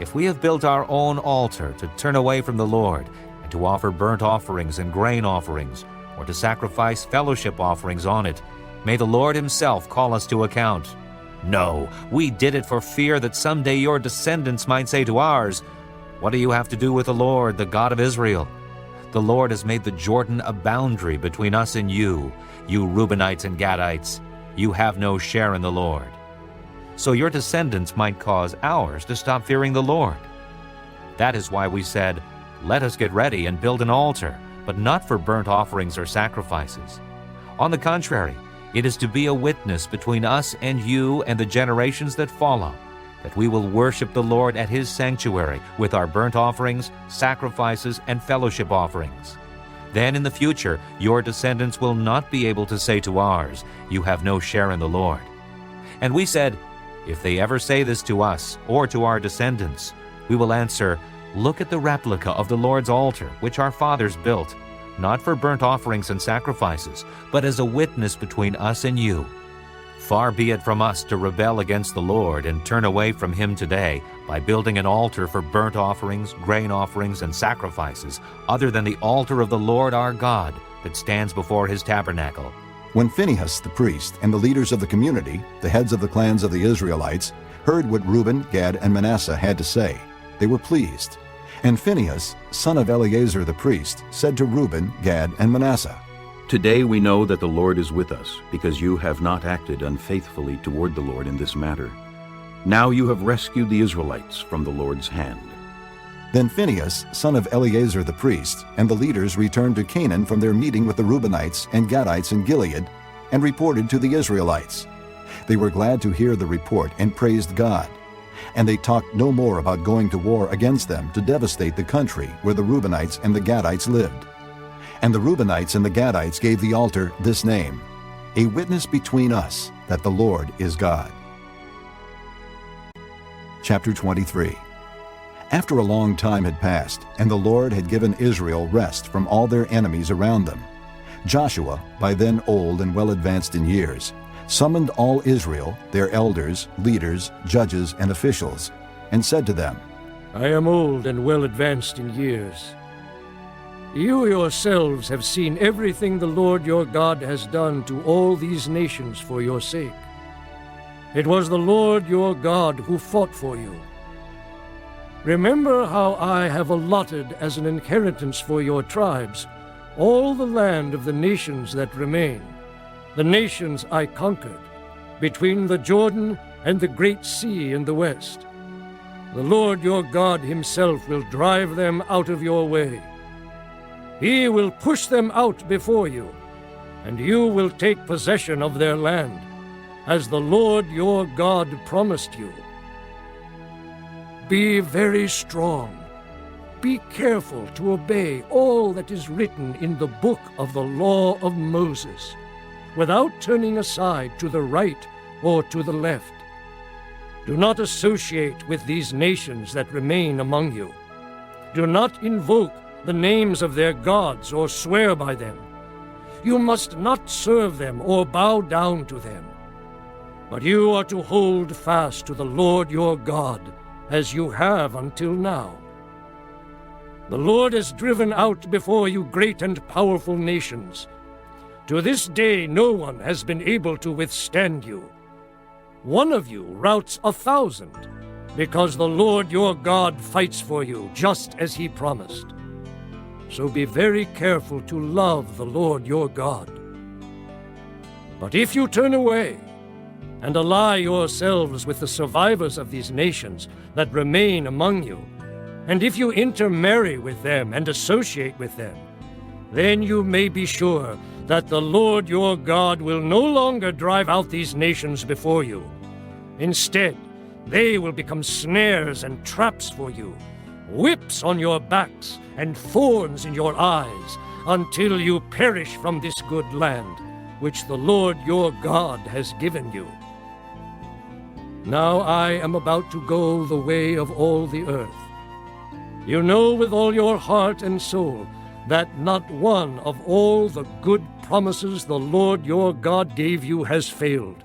If we have built our own altar to turn away from the Lord, and to offer burnt offerings and grain offerings, or to sacrifice fellowship offerings on it, may the Lord himself call us to account. No, we did it for fear that someday your descendants might say to ours, 'What do you have to do with the Lord, the God of Israel? The Lord has made the Jordan a boundary between us and you Reubenites and Gadites. You have no share in the Lord.' So your descendants might cause ours to stop fearing the Lord. That is why we said, 'Let us get ready and build an altar, but not for burnt offerings or sacrifices. On the contrary, it is to be a witness between us and you and the generations that follow, that we will worship the Lord at his sanctuary with our burnt offerings, sacrifices, and fellowship offerings. Then in the future, your descendants will not be able to say to ours, 'You have no share in the Lord.'" And we said, "If they ever say this to us or to our descendants, we will answer, 'Look at the replica of the Lord's altar, which our fathers built, not for burnt offerings and sacrifices, but as a witness between us and you. Far be it from us to rebel against the Lord and turn away from him today by building an altar for burnt offerings, grain offerings, and sacrifices, other than the altar of the Lord our God that stands before his tabernacle." When Phinehas the priest and the leaders of the community, the heads of the clans of the Israelites, heard what Reuben, Gad, and Manasseh had to say, they were pleased. And Phinehas, son of Eleazar the priest, said to Reuben, Gad, and Manasseh, "Today we know that the Lord is with us, because you have not acted unfaithfully toward the Lord in this matter. Now you have rescued the Israelites from the Lord's hand." Then Phinehas, son of Eleazar the priest, and the leaders returned to Canaan from their meeting with the Reubenites and Gadites in Gilead, and reported to the Israelites. They were glad to hear the report and praised God. And they talked no more about going to war against them to devastate the country where the Reubenites and the Gadites lived. And the Reubenites and the Gadites gave the altar this name: A Witness Between Us that the Lord is God. Chapter 23. After a long time had passed, and the Lord had given Israel rest from all their enemies around them, Joshua, by then old and well advanced in years, summoned all Israel, their elders, leaders, judges, and officials, and said to them, I am old and well advanced in years. You yourselves have seen everything the Lord your God has done to all these nations for your sake. It was the Lord your God who fought for you. Remember how I have allotted as an inheritance for your tribes all the land of the nations that remain, the nations I conquered, between the Jordan and the great sea in the west. The Lord your God himself will drive them out of your way. He will push them out before you, and you will take possession of their land, as the Lord your God promised you. Be very strong. Be careful to obey all that is written in the book of the law of Moses, without turning aside to the right or to the left. Do not associate with these nations that remain among you. Do not invoke the names of their gods or swear by them. You must not serve them or bow down to them. But you are to hold fast to the Lord your God, as you have until now. The Lord has driven out before you great and powerful nations. To this day no one has been able to withstand you. One of you routs 1,000, because the Lord your God fights for you, just as he promised. So be very careful to love the Lord your God. But if you turn away and ally yourselves with the survivors of these nations that remain among you, and if you intermarry with them and associate with them, then you may be sure that the Lord your God will no longer drive out these nations before you. Instead, they will become snares and traps for you, whips on your backs and thorns in your eyes, until you perish from this good land, which the Lord your God has given you. Now I am about to go the way of all the earth. You know with all your heart and soul that not one of all the good promises the Lord your God gave you has failed.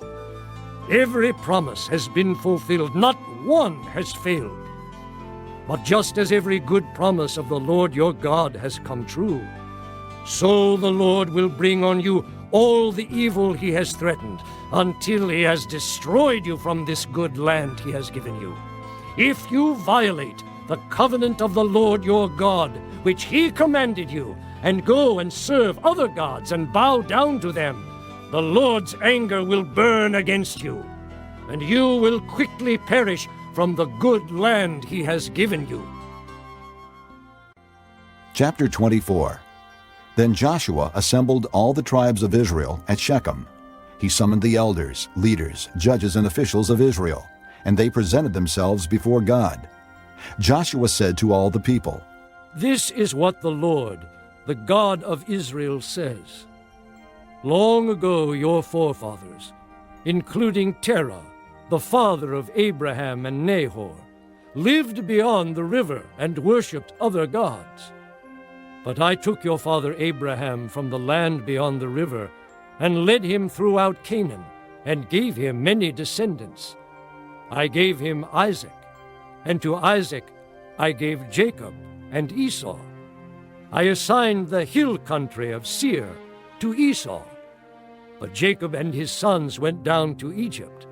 Every promise has been fulfilled, not one has failed. But just as every good promise of the Lord your God has come true, so the Lord will bring on you all the evil he has threatened, until he has destroyed you from this good land he has given you. If you violate the covenant of the Lord your God, which he commanded you, and go and serve other gods and bow down to them, the Lord's anger will burn against you, and you will quickly perish from the good land he has given you. Chapter 24. Then Joshua assembled all the tribes of Israel at Shechem. He summoned the elders, leaders, judges, and officials of Israel, and they presented themselves before God. Joshua said to all the people, This is what the Lord, the God of Israel, says. Long ago your forefathers, including Terah, the father of Abraham and Nahor, lived beyond the river and worshipped other gods. But I took your father Abraham from the land beyond the river and led him throughout Canaan and gave him many descendants. I gave him Isaac, and to Isaac I gave Jacob and Esau. I assigned the hill country of Seir to Esau, but Jacob and his sons went down to Egypt.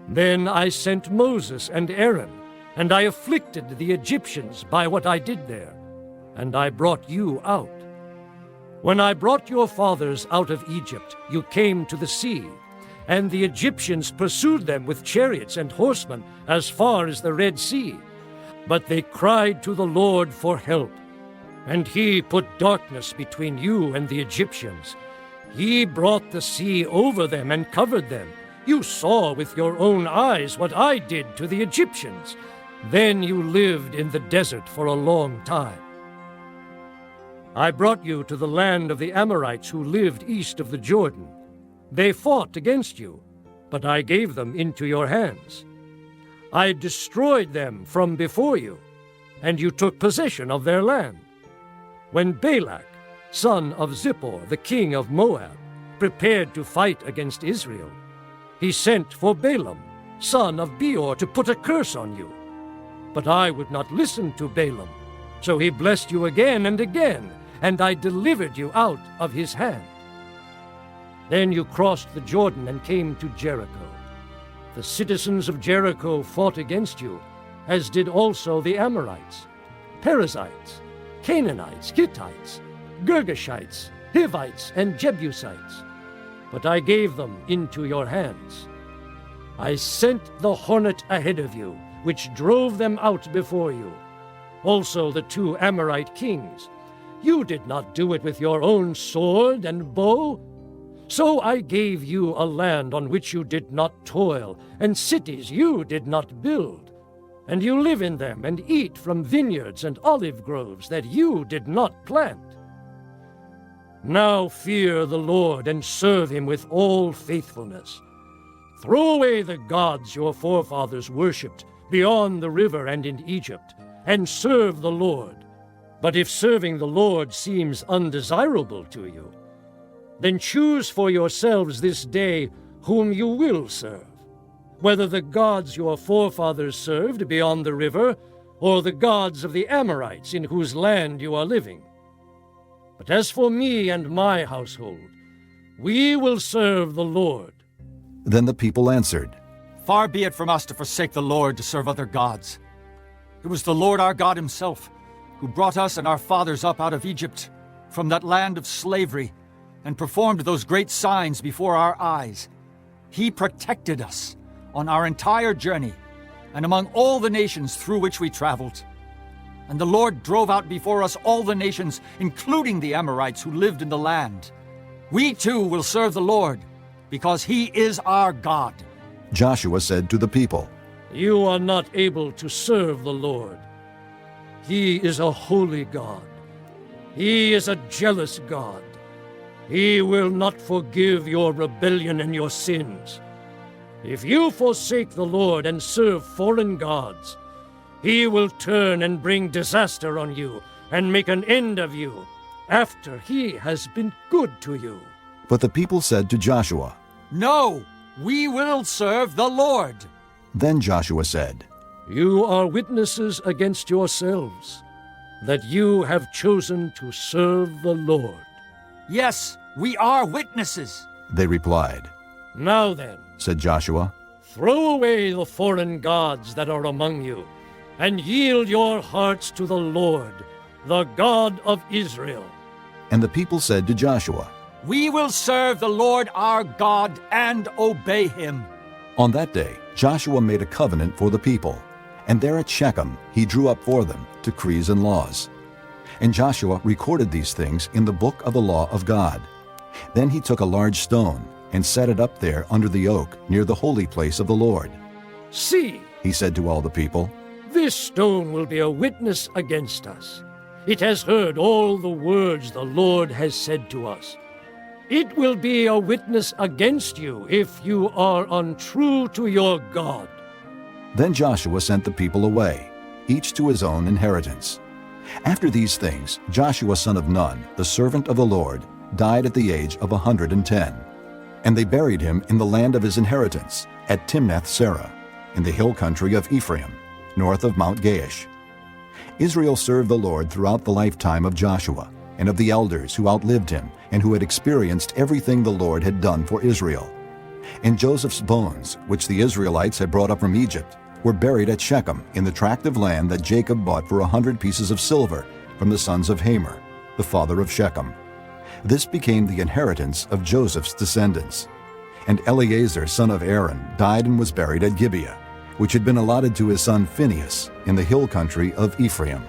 Then I sent Moses and Aaron, and I afflicted the Egyptians by what I did there, and I brought you out. When I brought your fathers out of Egypt, you came to the sea, and the Egyptians pursued them with chariots and horsemen as far as the Red Sea. But they cried to the Lord for help, and he put darkness between you and the Egyptians. He brought the sea over them and covered them. You saw with your own eyes what I did to the Egyptians. Then you lived in the desert for a long time. I brought you to the land of the Amorites who lived east of the Jordan. They fought against you, but I gave them into your hands. I destroyed them from before you, and you took possession of their land. When Balak, son of Zippor, the king of Moab, prepared to fight against Israel, he sent for Balaam, son of Beor, to put a curse on you. But I would not listen to Balaam, so he blessed you again and again, and I delivered you out of his hand. Then you crossed the Jordan and came to Jericho. The citizens of Jericho fought against you, as did also the Amorites, Perizzites, Canaanites, Hittites, Girgashites, Hivites, and Jebusites. But I gave them into your hands. I sent the hornet ahead of you, which drove them out before you. Also the 2 Amorite kings. You did not do it with your own sword and bow. So I gave you a land on which you did not toil, and cities you did not build. And you live in them and eat from vineyards and olive groves that you did not plant. Now fear the Lord and serve him with all faithfulness. Throw away the gods your forefathers worshipped beyond the river and in Egypt, and serve the Lord. But if serving the Lord seems undesirable to you, then choose for yourselves this day whom you will serve, whether the gods your forefathers served beyond the river, or the gods of the Amorites in whose land you are living. But as for me and my household, we will serve the Lord. Then the people answered, Far be it from us to forsake the Lord to serve other gods. It was the Lord our God himself who brought us and our fathers up out of Egypt, from that land of slavery, and performed those great signs before our eyes. He protected us on our entire journey, and among all the nations through which we traveled. And the Lord drove out before us all the nations, including the Amorites who lived in the land. We too will serve the Lord, because he is our God. Joshua said to the people, You are not able to serve the Lord. He is a holy God. He is a jealous God. He will not forgive your rebellion and your sins. If you forsake the Lord and serve foreign gods, he will turn and bring disaster on you and make an end of you after he has been good to you. But the people said to Joshua, No, we will serve the Lord. Then Joshua said, You are witnesses against yourselves that you have chosen to serve the Lord. Yes, we are witnesses. They replied. Now then, said Joshua, throw away the foreign gods that are among you, and yield your hearts to the Lord, the God of Israel. And the people said to Joshua, We will serve the Lord our God and obey him. On that day Joshua made a covenant for the people, and there at Shechem he drew up for them decrees and laws. And Joshua recorded these things in the book of the law of God. Then he took a large stone and set it up there under the oak near the holy place of the Lord. See, he said to all the people, this stone will be a witness against us. It has heard all the words the Lord has said to us. It will be a witness against you if you are untrue to your God. Then Joshua sent the people away, each to his own inheritance. After these things, Joshua son of Nun, the servant of the Lord, died at the age of 110. And they buried him in the land of his inheritance, at Timnath-Serah, in the hill country of Ephraim, north of Mount Gaash. Israel served the Lord throughout the lifetime of Joshua, and of the elders who outlived him, and who had experienced everything the Lord had done for Israel. And Joseph's bones, which the Israelites had brought up from Egypt, were buried at Shechem in the tract of land that Jacob bought for 100 pieces of silver from the sons of Hamor, the father of Shechem. This became the inheritance of Joseph's descendants. And Eleazar son of Aaron died and was buried at Gibeah, which had been allotted to his son Phinehas in the hill country of Ephraim.